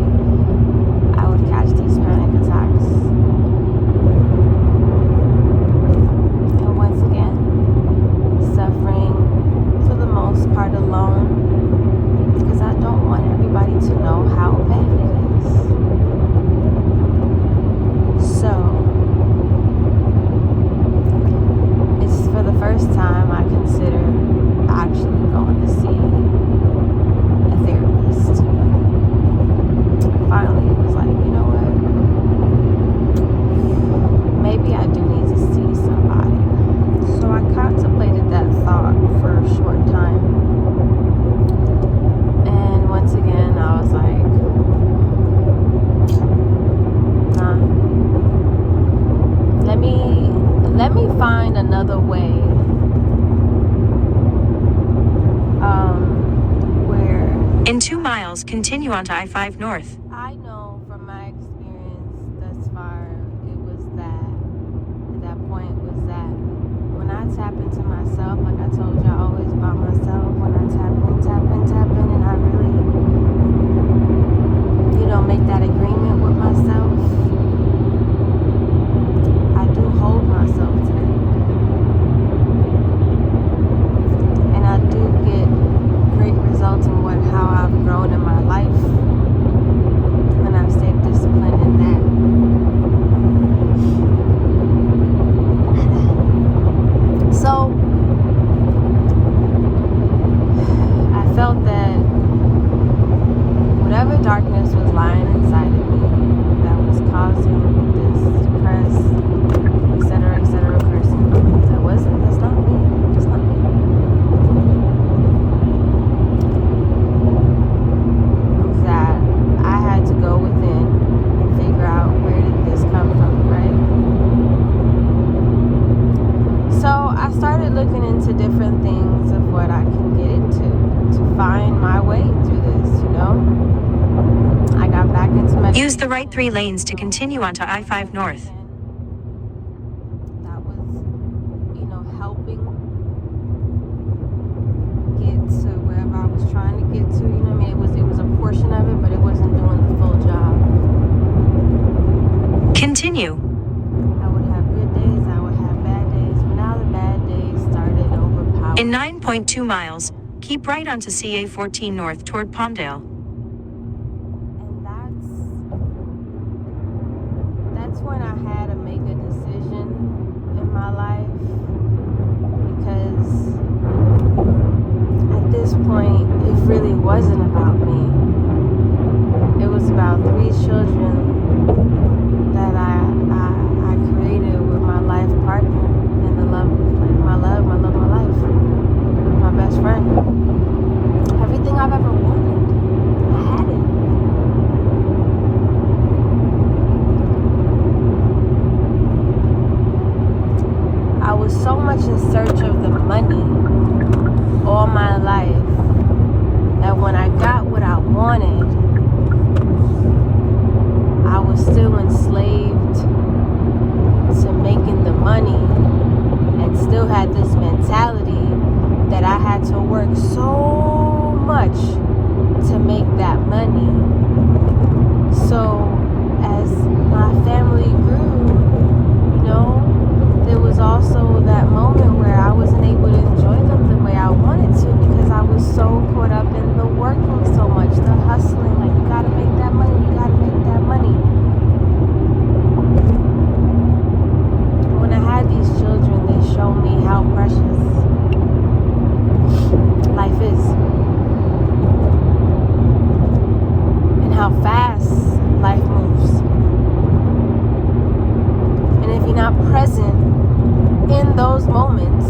miles, continue onto I-5 North. I know from my experience thus far, it was that, at that point was that when I tap into myself, like I told you, I always about myself, when I tap in, and I really, make that agreement with myself, I do hold myself to that. And I do get great results in how I've grown in my life when I've stayed disciplined in that. So I felt that whatever darkness was lying inside of me that was causing this depressed, etc. person, that's not me. That's not me. Was that I had to go within and figure out where did this come from, right? So I started looking into different things of what I can get into to find my way through this, I got back into meditation. Use the right 3 lanes to continue onto I-5 North. That was, helping get to wherever I was trying to get to. It was a portion of it, but it wasn't doing the full job. Continue. I would have good days, I would have bad days, but now the bad days started overpowering. In 9.2 miles, keep right onto CA14 North toward Palmdale. That's when I had to make a decision in my life, because at this point it really wasn't about me. It was about 3 children that I created with my life partner and the love, my life, my best friend. Everything I've ever wanted, I had it. I was so much in search of the money all my life that when I got what I wanted, I was still enslaved to making the money and still had this mentality that I had to work so much to make that money. So as my family grew, there was also that moment where I wasn't able to enjoy them the way I wanted to, because I was so caught up in the working so much, the hustling, like you gotta make that money, When I had these children, they showed me how precious life is and how fast life moves. And if you're not present in those moments,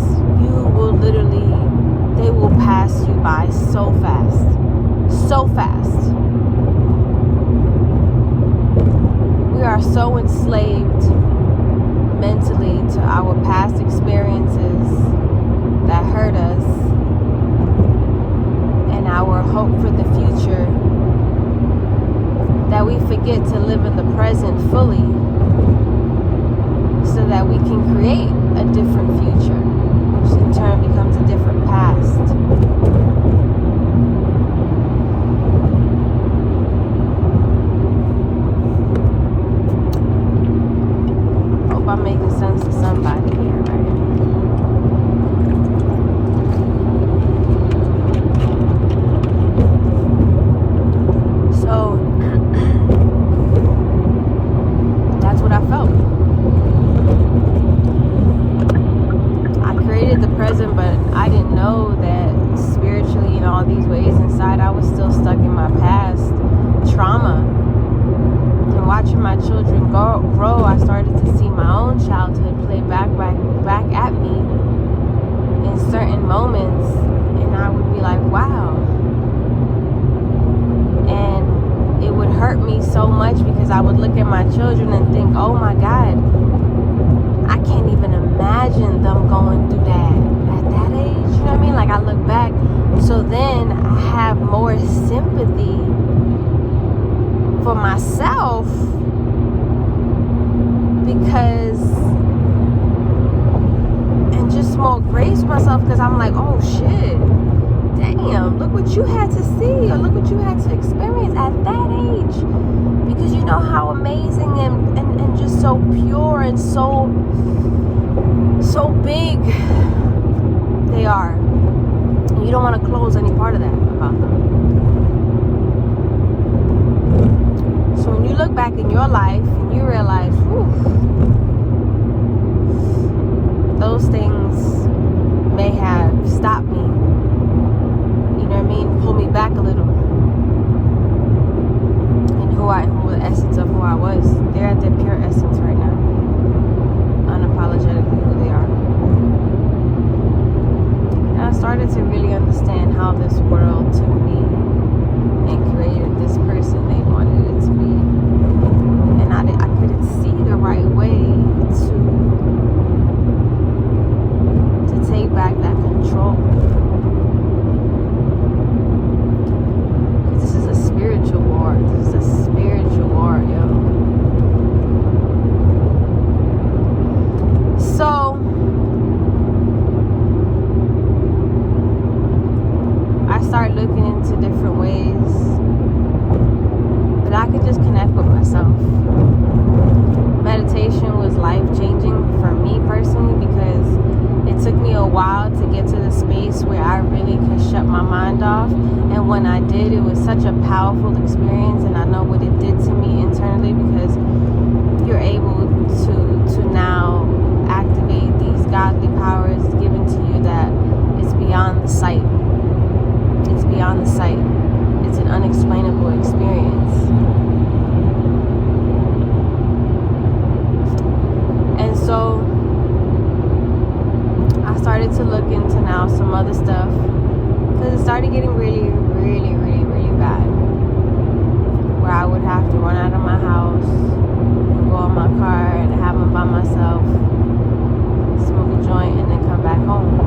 they will pass you by so fast. We are so enslaved mentally to our past experiences that hurt us and our hope for the future that we forget to live in the present fully, so that we can create a different future, which in turn becomes a different past. Hope I'm making sense to somebody here, right? So that's what I felt. The present, but I didn't know that spiritually in all these ways inside I was still stuck in my past trauma. And watching my children grow, I started to see my own childhood play back at me in certain moments, and I would be like, wow. And it would hurt me so much because I would look at my children and think, oh my God, I can't even imagine them going through that at that age. know what I mean? Like, I look back, so then I have more sympathy for myself, because, and just more grace for myself, because I'm like, oh shit, damn, look what you had to see, or look what you had to experience at that age, because you know how amazing and just so pure and so big they are. You don't want to close any part of that about them. So when you look back in your life and you realize, whew, those things may have stopped me, you know what I mean, pull me back a little, and the essence of who I was, they're at their pure essence right now, unapologetically who they are. And I started to really understand how this world took me and created this person they wanted it to be. And I couldn't see the right way to take back that control. Because this is a spiritual war. This is a spiritual war, yo. So I started looking into different ways that I could just connect with myself. Meditation was life-changing for me personally, because it took me a while to get to the space where I really could shut my mind off. And when I did, it was such a powerful experience, and I know what it did to me internally, because you're able to now activate these godly powers given to you that it's beyond the sight. It's beyond the sight. It's an unexplainable experience. And so I started to look into now some other stuff, because it started getting really, really, really, really bad, where I would have to run out of my house and go in my car and have them by myself, smoke a joint, and then come back home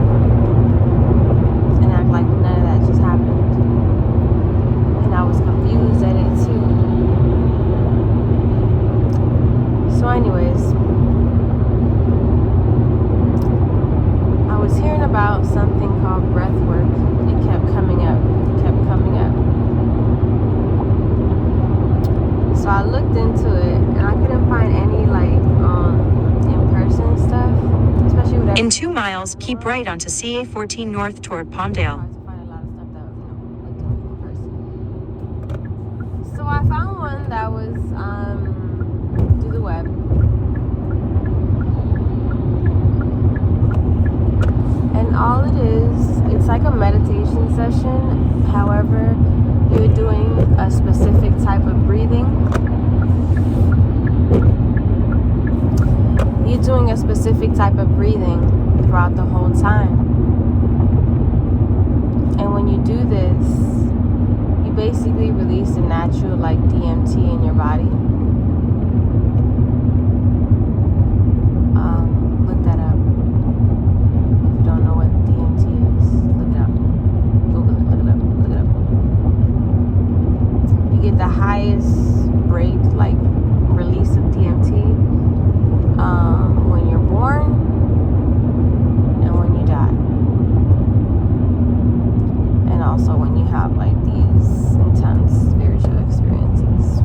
and act like none of that just happened. And I was confused at it too. So anyways, I was hearing about something called breath work. It kept coming up. So I looked into it, and I couldn't find any in-person stuff, especially with In 2 miles, keep right onto CA 14 North toward Palmdale. So I found one that was through the web. And all it is, it's like a meditation session. However, you're doing a specific type of breathing. You're doing a specific type of breathing throughout the whole time. And when you do this, you basically release the natural DMT in your body. Look that up. If you don't know what DMT is, look it up. Google it, look it up. You get the highest rate, release of DMT when you're born and when you die. And also when you have these intense spiritual experiences.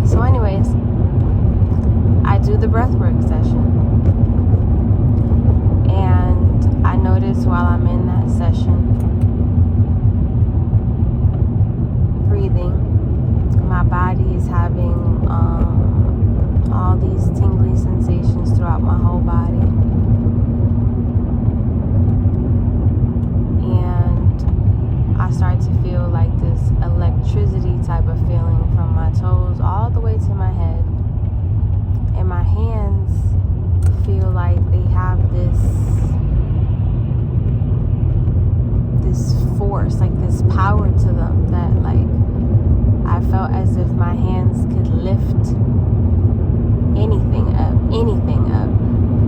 So anyways, I do the breathwork session, and I notice while I'm in that session, breathing, my body is having all these tingly sensations throughout my whole body. And I start to feel this electricity type of feeling from my toes all the way to my head. And my hands feel like they have this force, this power to them, that I felt as if my hands could lift anything up.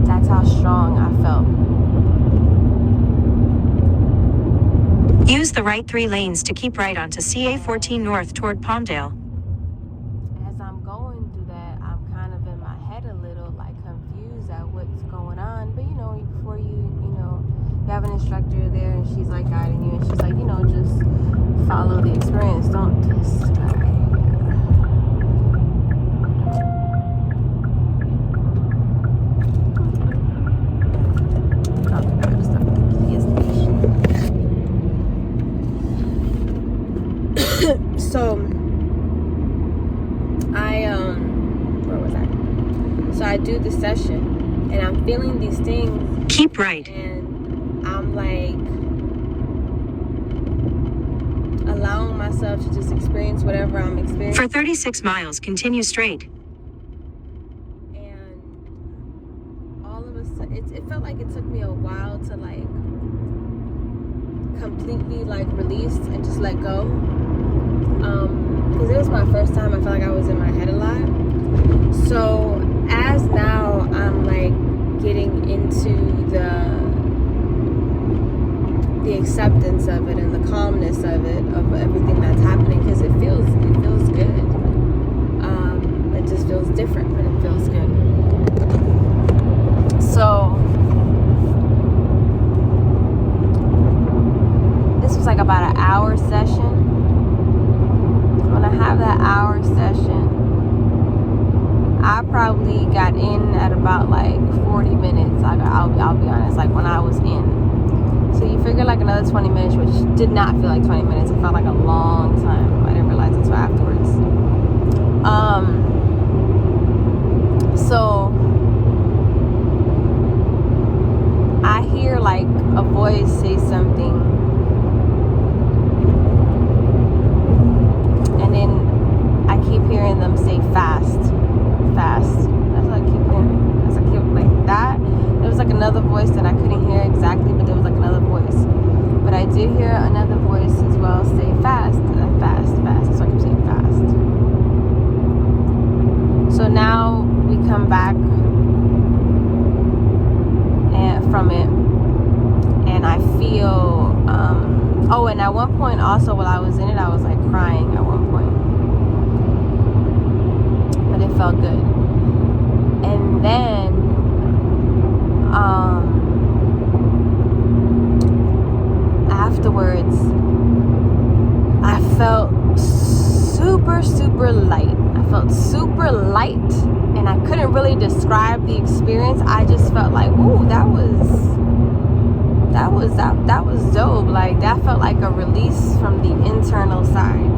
That's how strong I felt. Use the right 3 lanes to keep right onto CA 14 North toward Palmdale. As I'm going through that, I'm kind of in my head a little, like confused at what's going on. But before you have an instructor there, and she's like guiding you, and she's like, just follow the experience. Don't just. So where was I? So I do the session and I'm feeling these things. Keep right. And I'm like allowing myself to just experience whatever I'm experiencing. For 36 miles, continue straight. And all of a sudden, it felt like it took me a while to like completely like release and just let go. Because it was my first time, I felt like I was in my head a lot. So as now I'm like getting into the acceptance of it and the calmness of it, of everything that's happening, because it feels good. It just feels different, but it feels good. So this was like about an hour session. When I have that hour session, I probably got in at about like 40 minutes. I'll be honest, like when I was in. So you figure like another 20 minutes, which did not feel like 20 minutes. It felt like a long time. I didn't realize it until afterwards. So I hear like a voice say something. I keep hearing them say fast. That's what I keep hearing. As I keep like that. There was like another voice that I couldn't hear exactly, but there was like another voice. But I did hear another voice as well say fast, fast. So I keep saying fast. So now we come back from it, and I feel. And at one point also while I was in it, I was like crying at one point. But it felt good. And then afterwards I felt super light. I felt super light, and I couldn't really describe the experience. I just felt like, ooh, that was dope. Like that felt like a release from the internal side.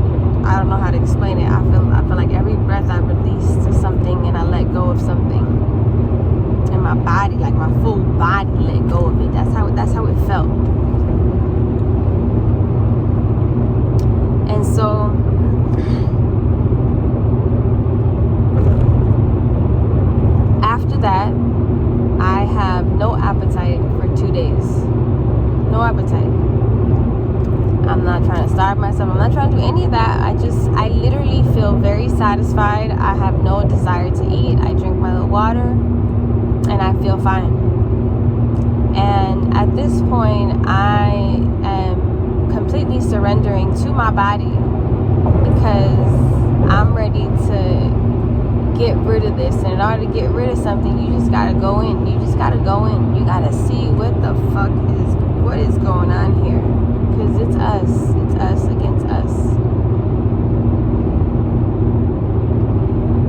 I don't know how to explain it. I feel like every breath I released to something, and I let go of something, and my body, like my full body, let go of it. That's how it felt. And so after that, I have no appetite for 2 days. No appetite. I'm not trying to starve myself. I'm not trying to do any of that. I literally feel very satisfied. I have no desire to eat. I drink my little water and I feel fine. And at this point, I am completely surrendering to my body, because I'm ready to get rid of this. And in order to get rid of something, you just gotta go in. You just gotta go in. You gotta see what is going on here. Because it's us against us.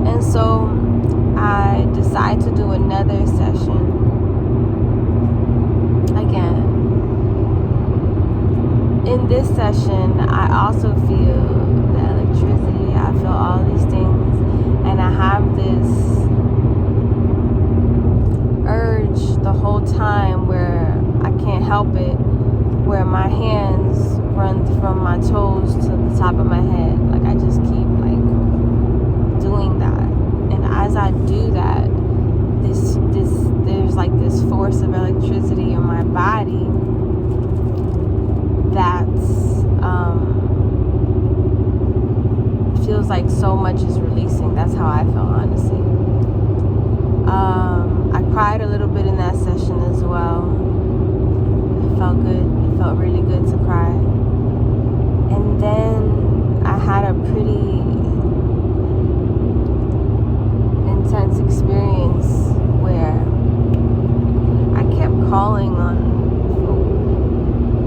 And so I decide to do another session again. In this session, I also feel the electricity. I feel all these things, and I have this urge the whole time where I can't help it, where my hands run from my toes to the top of my head. Like I just keep like doing that. And as I do that, there's like this force of electricity in my body that's feels like so much is releasing. That's how I felt, honestly. I cried a little bit in that session as well. It felt good. It felt really good to cry. then I had a pretty intense experience where I kept calling on, for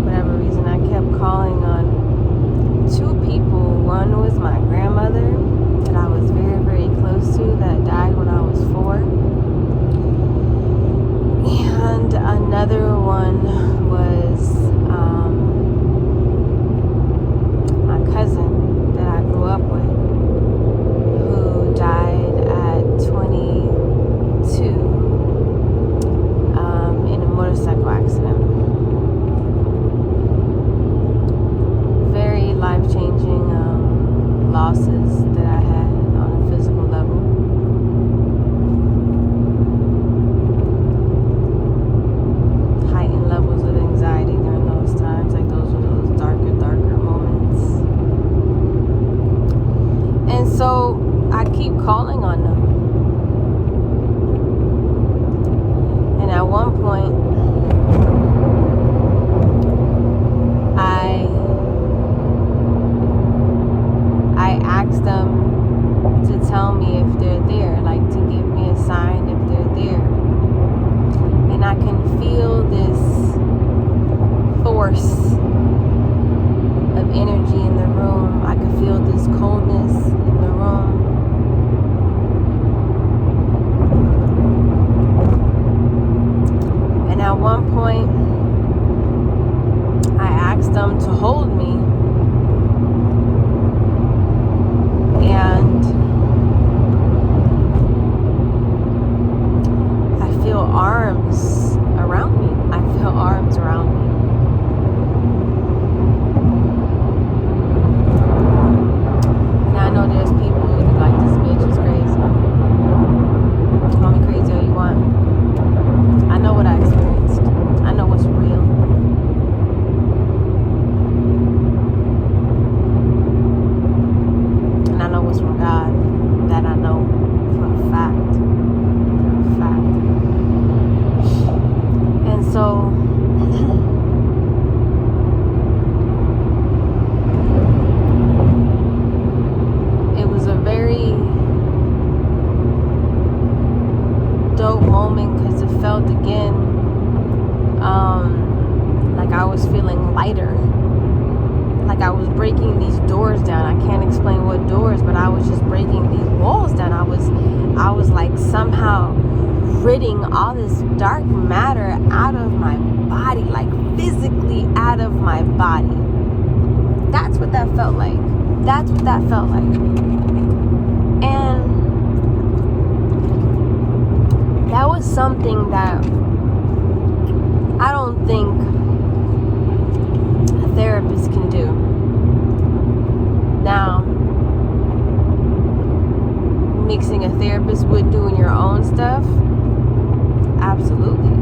whatever reason, I kept calling on two people. One was my grandmother that I was very, very close to, that died when I was 4. And another one was my cousin that I grew up with, who died at 22 in a motorcycle accident. Very life-changing losses that I had on a physical level. Heightened levels of anxiety during those times. Like, those were those darker moments. And so I keep calling on them. And at one point, I asked them to tell me if they're there, like to give me a sign if they're there. And I can feel this force of energy in the room. I can feel this coldness in the room. And at one point, I asked them to hold me. And I feel arms around me. I feel arms around me. And I know there's people who be like, this bitch is crazy. Call me crazy all you want. I know what I experienced. I know what's real. And I know what's from God. That I know for a fact. For a fact. And so it was a very dope moment, because it felt again like I was feeling lighter. Like I was breaking these doors down. I can't explain what doors, but I was just breaking these walls down. I was like somehow ridding all this dark matter out of my body, like physically out of my body. That's what that felt like. That's what that felt like. And that was something that I don't think a therapist can do. Now, mixing a therapist with doing your own stuff, absolutely.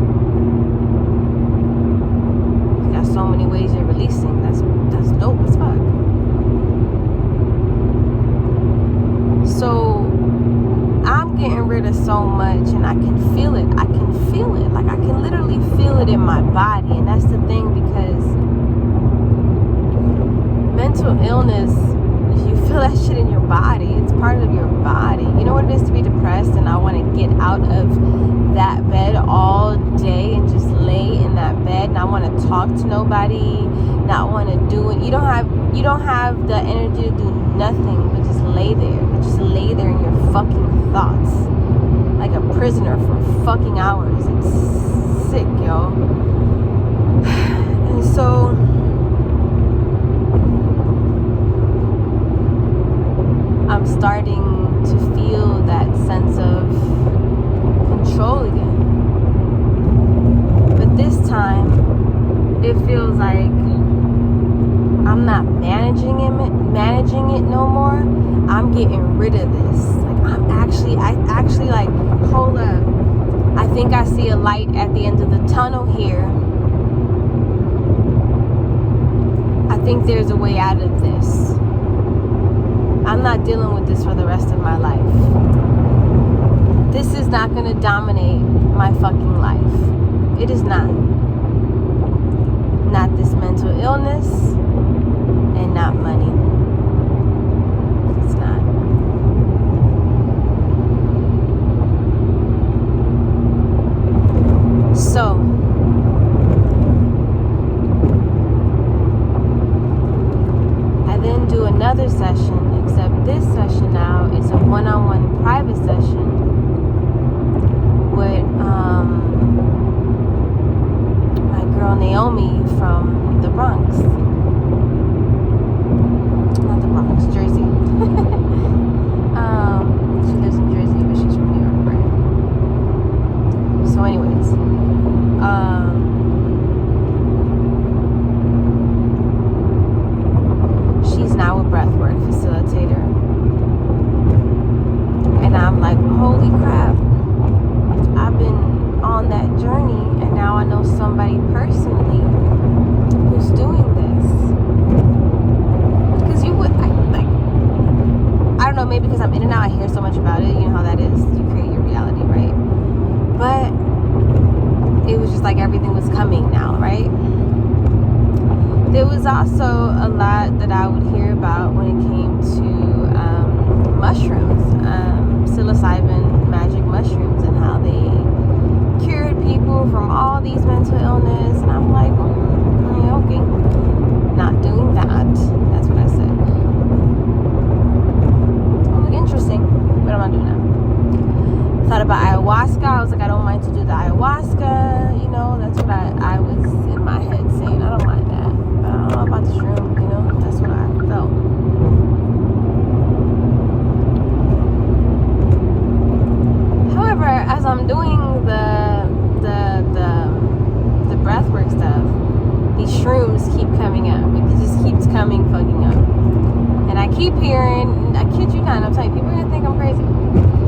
You got so many ways you're releasing. That's dope as fuck. So I'm getting rid of so much, and I can feel it. I can feel it. Like I can literally feel it in my body. And that's the thing, because mental illness, if you feel that shit in your body, it's part of your body. You know what it is to be depressed, and I want to get out of that bed all day and just lay in that bed, and I want to talk to nobody, not want to do it. You don't have the energy to do nothing but just lay there. Just lay there in your fucking thoughts, like a prisoner for fucking hours. It's sick, yo. And so I'm starting to feel that sense of control again. But this time, it feels like I'm not managing it no more. I'm getting rid of this. Like I actually like, hold up. I think I see a light at the end of the tunnel here. I think there's a way out of this. I'm not dealing with this for the rest of my life. This is not going to dominate my fucking life. It is not. Not this mental illness. and not money. It's not. So, I then do another session, except this session now is a one-on-one private session with my girl Naomi from the Bronx. Not the Bronx, Jersey. She lives in Jersey, but she's from New York, right? So anyways, she's now a breathwork facilitator. And I'm like, holy crap, I've been on that journey, and now I know somebody personally who's doing this. Because you would, I don't know, maybe because I'm in and out, I hear so much about it, you know how that is, you create your reality, right? But it was just like everything was coming now, right? There was also a lot that I would hear about when it came to mushrooms, psilocybin, magic mushrooms, and how they cured people from all these mental illness. And I'm like, okay, not doing that. That's what I said. Oh, interesting, but I'm not doing that. Thought about ayahuasca. I was like, I don't mind to do the ayahuasca. You know, that's what I was in my head saying. I don't mind that. But I don't know about the shroom, you know. That's what I felt. However, as I'm doing the breathwork stuff, these shrooms keep coming up. It just keeps coming fucking up. And I keep hearing, I kid you not, I'm telling you, people are gonna think I'm crazy.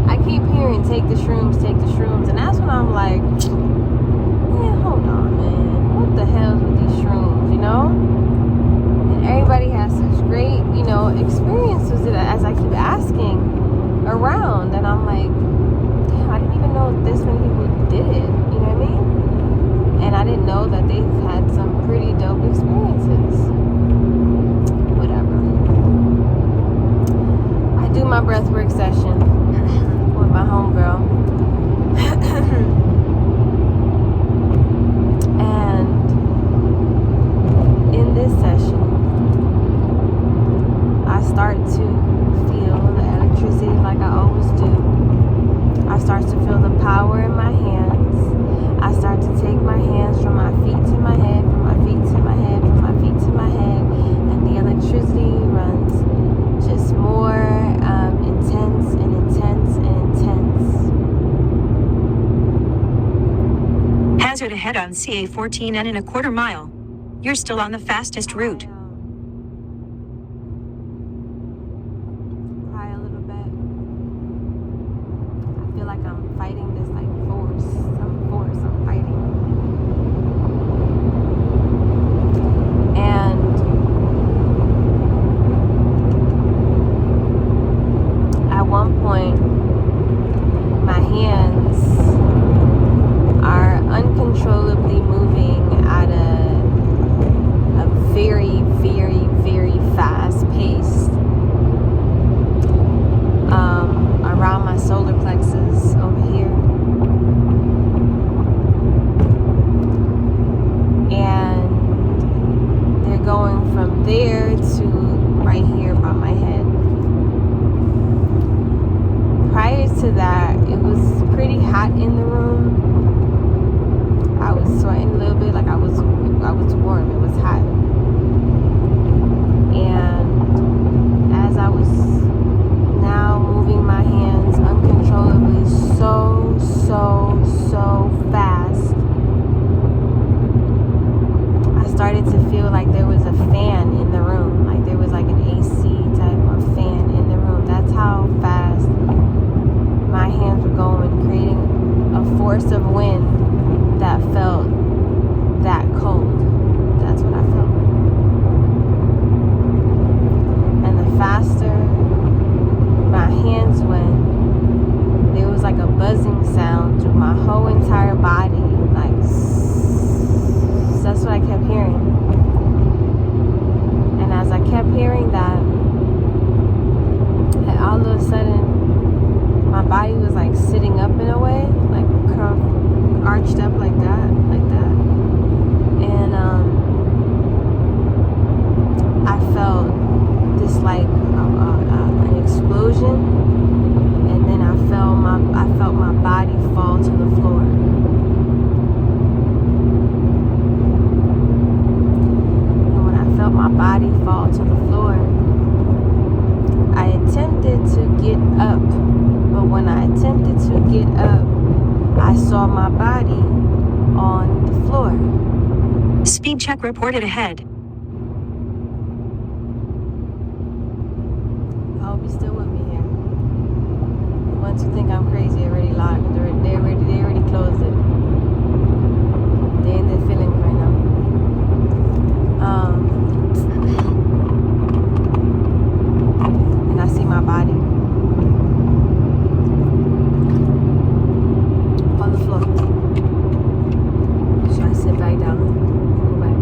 I keep hearing, take the shrooms, and that's when I'm like, yeah, hold on, man, what the hell's with these shrooms, you know? And everybody has such great, you know, experiences that as I keep asking around, and I'm like, damn, I didn't even know this many people did it, you know what I mean? And I didn't know that they've had some pretty dope experiences. Whatever. I do my breathwork session with my homegirl. And in this session, I start to feel the electricity like I always do. I start to feel the power in my hands. I start to take my hands from my feet to my head, from my feet to my head, from my feet to my head, and the electricity runs just more intense and intense and intense. Hazard ahead on CA 14 and in a quarter mile. You're still on the fastest route. Cry a little bit. I feel like I'm fighting this like force, some force I'm fighting. And at one point, my hands are uncontrollably moving at a very second, and then I felt my body fall to the floor. And when I felt my body fall to the floor, I attempted to get up, but when I attempted to get up, I saw my body on the floor. Speed check reported ahead. I hope you're still with me here. Once you think I'm crazy, already locked. They already closed it. They in their feelings right now. And I see my body on the floor. Should I sit back down? Go back.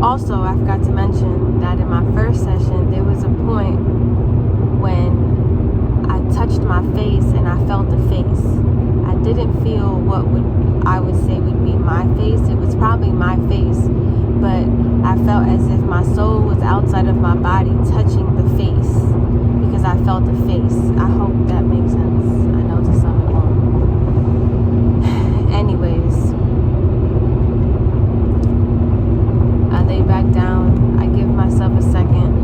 Also, I forgot to mention that in my first session, there was a point when I touched my face and I felt the face. I didn't feel what I would say would be my face. It was probably my face, but I felt as if my soul was outside of my body touching the face because I felt the face. I hope that makes sense. I know to some it won't. Anyways, I lay back down. I give myself a second.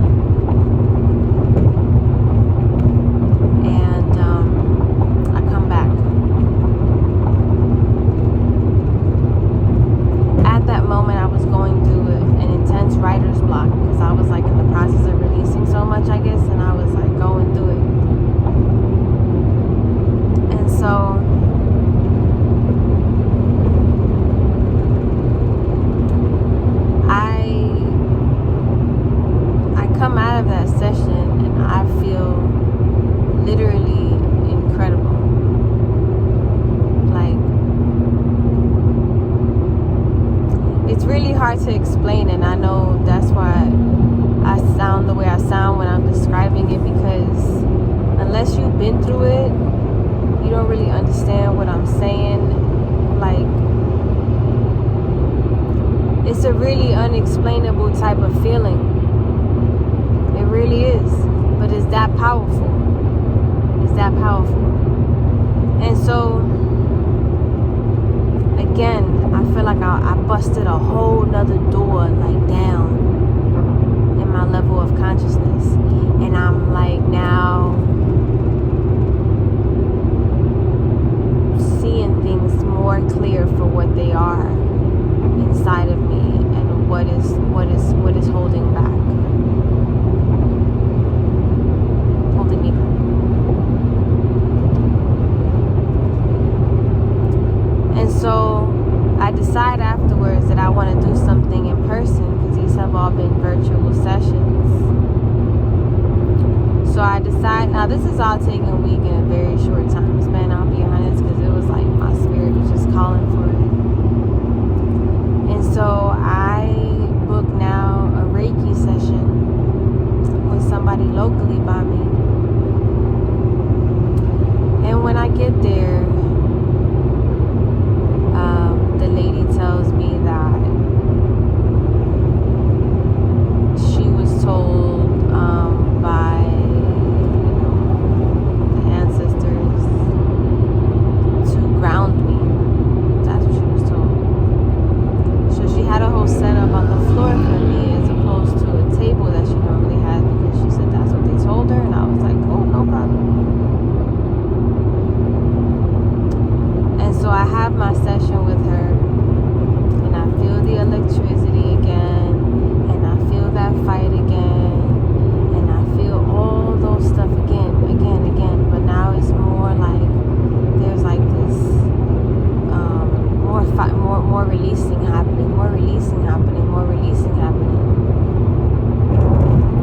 And I come back. At that moment, I was going through an intense writer's block because I was like in the process of releasing so much, I guess, and I was like going through it. And so I come out of that session and I feel literally incredible. Like, it's really hard to explain, and I know that's why I sound the way I sound when I'm describing it, because unless you've been through it, you don't really understand what I'm saying. Like, it's a really unexplainable type of feeling. It really is. But it's that powerful. It's that powerful. And so, again, I feel like I busted a whole nother door, like, down in my level of consciousness. And I'm like now seeing things more clear for what they are inside of me and what is holding back. Holding me back. And so I decide afterwards that I want to do something in person because these have all been virtual sessions. So I decide, now this is all taking a week in a very short time span, I'll be honest, because it was like my spirit was just calling for it. And so I book now a Reiki session with somebody locally by me. And when I get there, the lady tells me that she was told by the ancestors to ground me. That's what she was told. So she had a whole setup on the floor for me as opposed to a table that she normally has, because she said that's what they told her. And I was like, oh, no problem. And so I have my session with her, and I feel the electricity again, and I feel that fight again, and I feel all those stuff again. But now it's more like there's like this more releasing happening.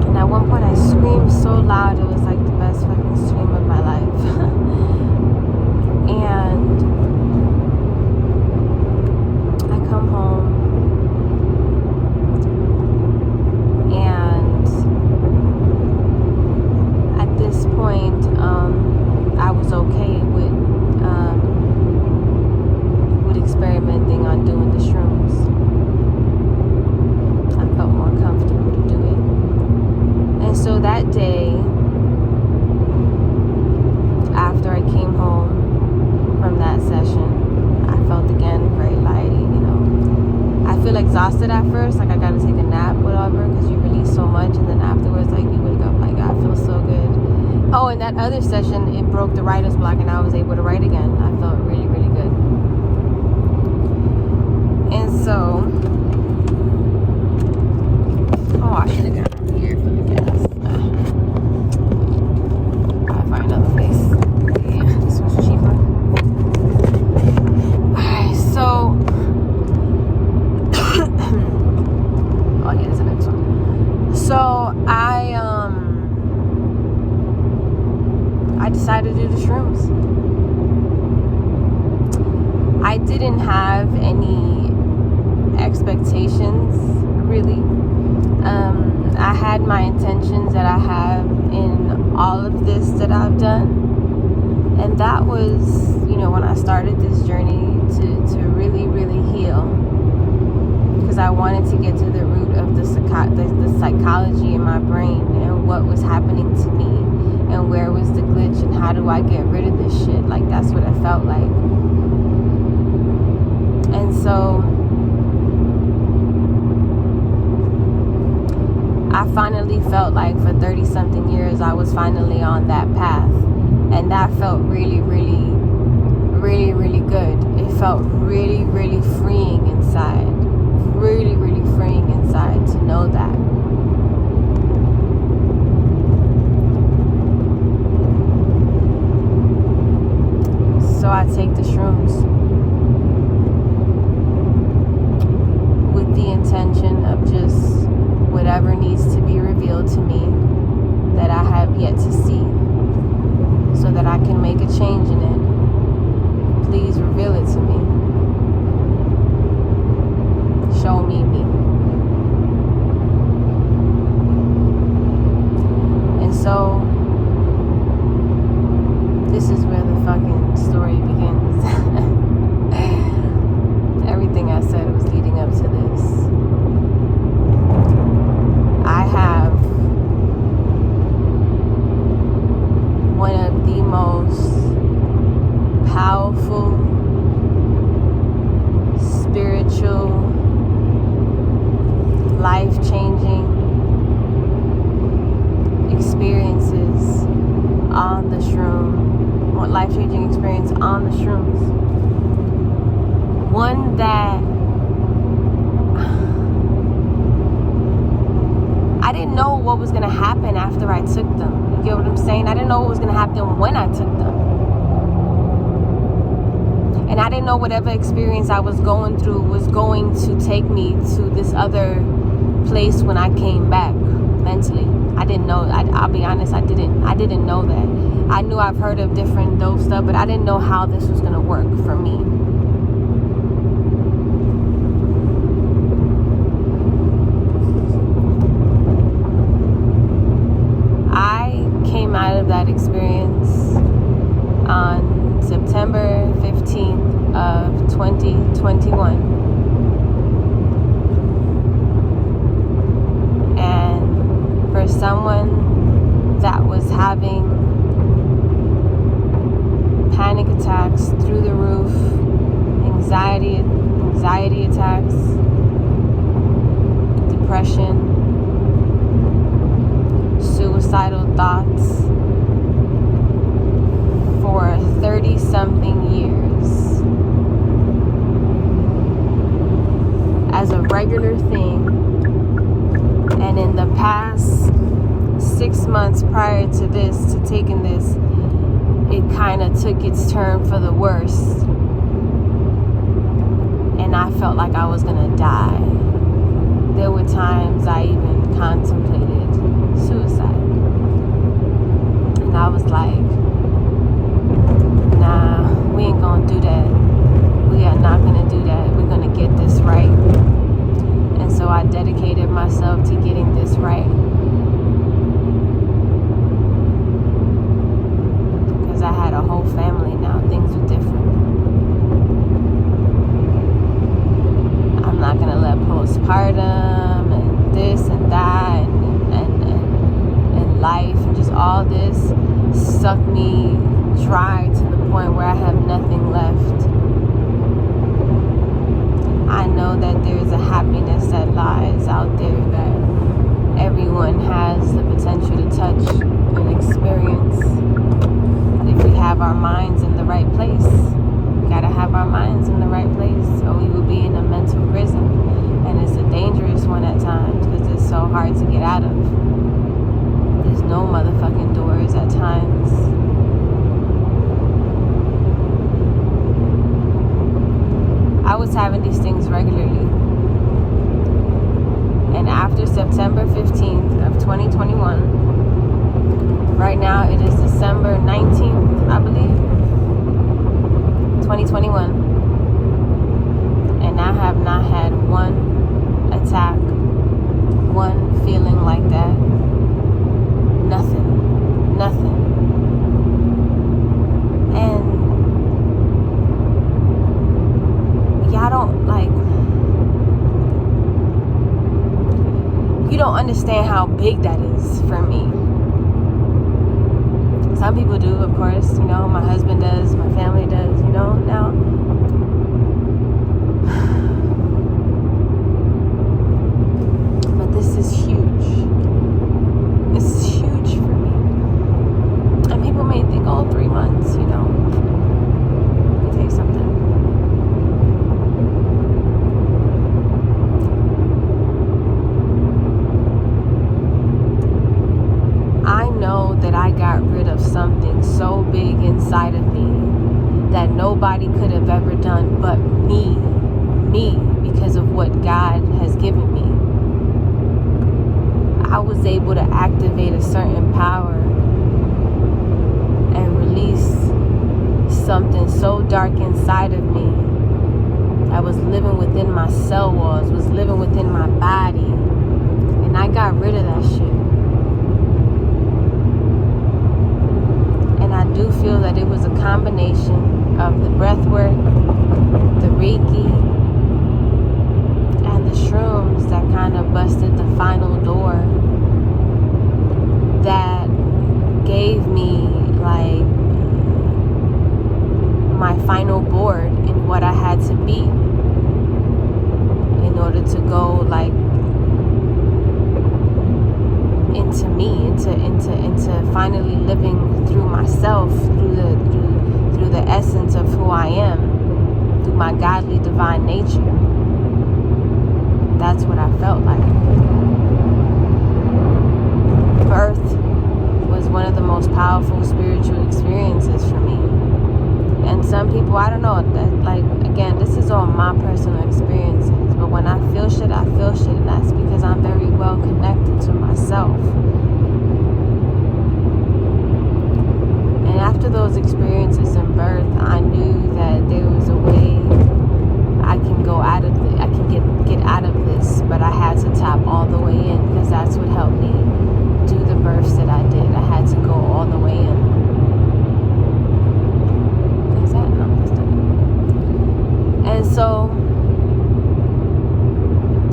And at one point I screamed so loud, it was like the best fucking scream of my life. And I come home, and at this point I was okay with experimenting on doing the shrooms. feel exhausted at first, like I gotta take a nap, whatever, because you release so much, and then afterwards, like, you wake up like, I feel so good. Oh, and that other session, it broke the writer's block, and I was able to write again. I felt really, really good. And so, oh, I should have gone here for the gas. I'll find another place. Yeah, this was cheaper. Alright, so oh yeah, that's the next one. So I decided to do the shrooms. I didn't have any expectations, really. I had my intentions that I have in all of this that I've done, and that was, you know, when I started this journey to really, really heal, because I wanted to get to the root of the psychology in my brain and what was happening to me and where was the glitch and how do I get rid of this shit. Like, that's what it felt like. And so I finally felt like for 30 something years I was finally on that path, and that felt really, really, really, really good. It felt really, really freeing inside, really, really freeing inside to know that. So I take the shrooms with the intention of just whatever needs to be revealed to me that I have yet to see, so that I can make a change in it. Please reveal it to me. Show me me. And so this is where the fucking story begins. Everything I said was leading up to this. I have one of the most powerful, spiritual, life-changing experiences on the shroom, or life-changing experience on the shrooms. One that I didn't know what was going to happen after I took them. You get what I'm saying? I didn't know what was going to happen when I took them. And I didn't know whatever experience I was going through was going to take me to this other place when I came back mentally. I didn't know. I'll be honest, I didn't know that. I knew I've heard of different dope stuff, but I didn't know how this was going to work for me. Out of that experience on September 15th of 2021, and for someone that was having panic attacks through the roof, anxiety attacks, depression, suicidal thoughts for 30-something years as a regular thing. And in the past 6 months prior to this, to taking this, it kind of took its turn for the worst. And I felt like I was gonna die. There were times I even contemplated suicide. And I was like, nah, we ain't gonna do that. We are not gonna do that. We're gonna get this right. And so I dedicated myself to getting this right. Because I had a whole family now. Things were different. I'm not gonna let postpartum and this and that and life and just all this suck me dry to the point where I have nothing left. I know that there's a happy lies out there that everyone has the potential to touch and experience if we have our minds in the right place. We gotta have our minds in the right place, or we will be in a mental prison. And it's a dangerous one at times because it's so hard to get out of. There's no motherfucking doors at times. I was having these things regularly. And after September 15th of 2021, right now it is December 19th, I believe, 2021. And I have not had one attack, one feeling like that. Nothing. And y'all don't you don't understand how big that is for me. Some people do, of course, my husband does, my family does, now. But this is huge. This is huge for me. And people may think, 3 months, Let me tell you something. I know that I got rid of something so big inside of me that nobody could have ever done but me, because of what God has given me. I was able to activate a certain power and release something so dark inside of me that was living within my cell walls, was living within my body, and I got rid of that shit. I do feel that it was a combination of the breath work, the Reiki, and the shrooms that kind of busted the final door that gave me my final board in what I had to be in order to go into me, into finally living through myself, through the essence of who I am, through my godly divine nature. That's what I felt like. Birth was one of the most powerful spiritual experiences for me. And some people, I don't know, again, this is all my personal experiences, but when I feel shit, and that's because I'm very well connected to myself. And after those experiences in birth, I knew that there was a way I can get out of this, but I had to tap all the way in, because that's what helped me do the births that I did. I had to go all the way in. And so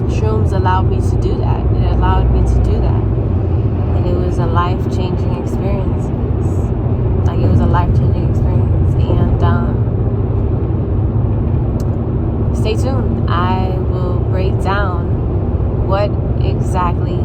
shrooms allowed me to do that. It allowed me to do that. And it was a life-changing experience. It was a life-changing experience. And stay tuned. I will break down what exactly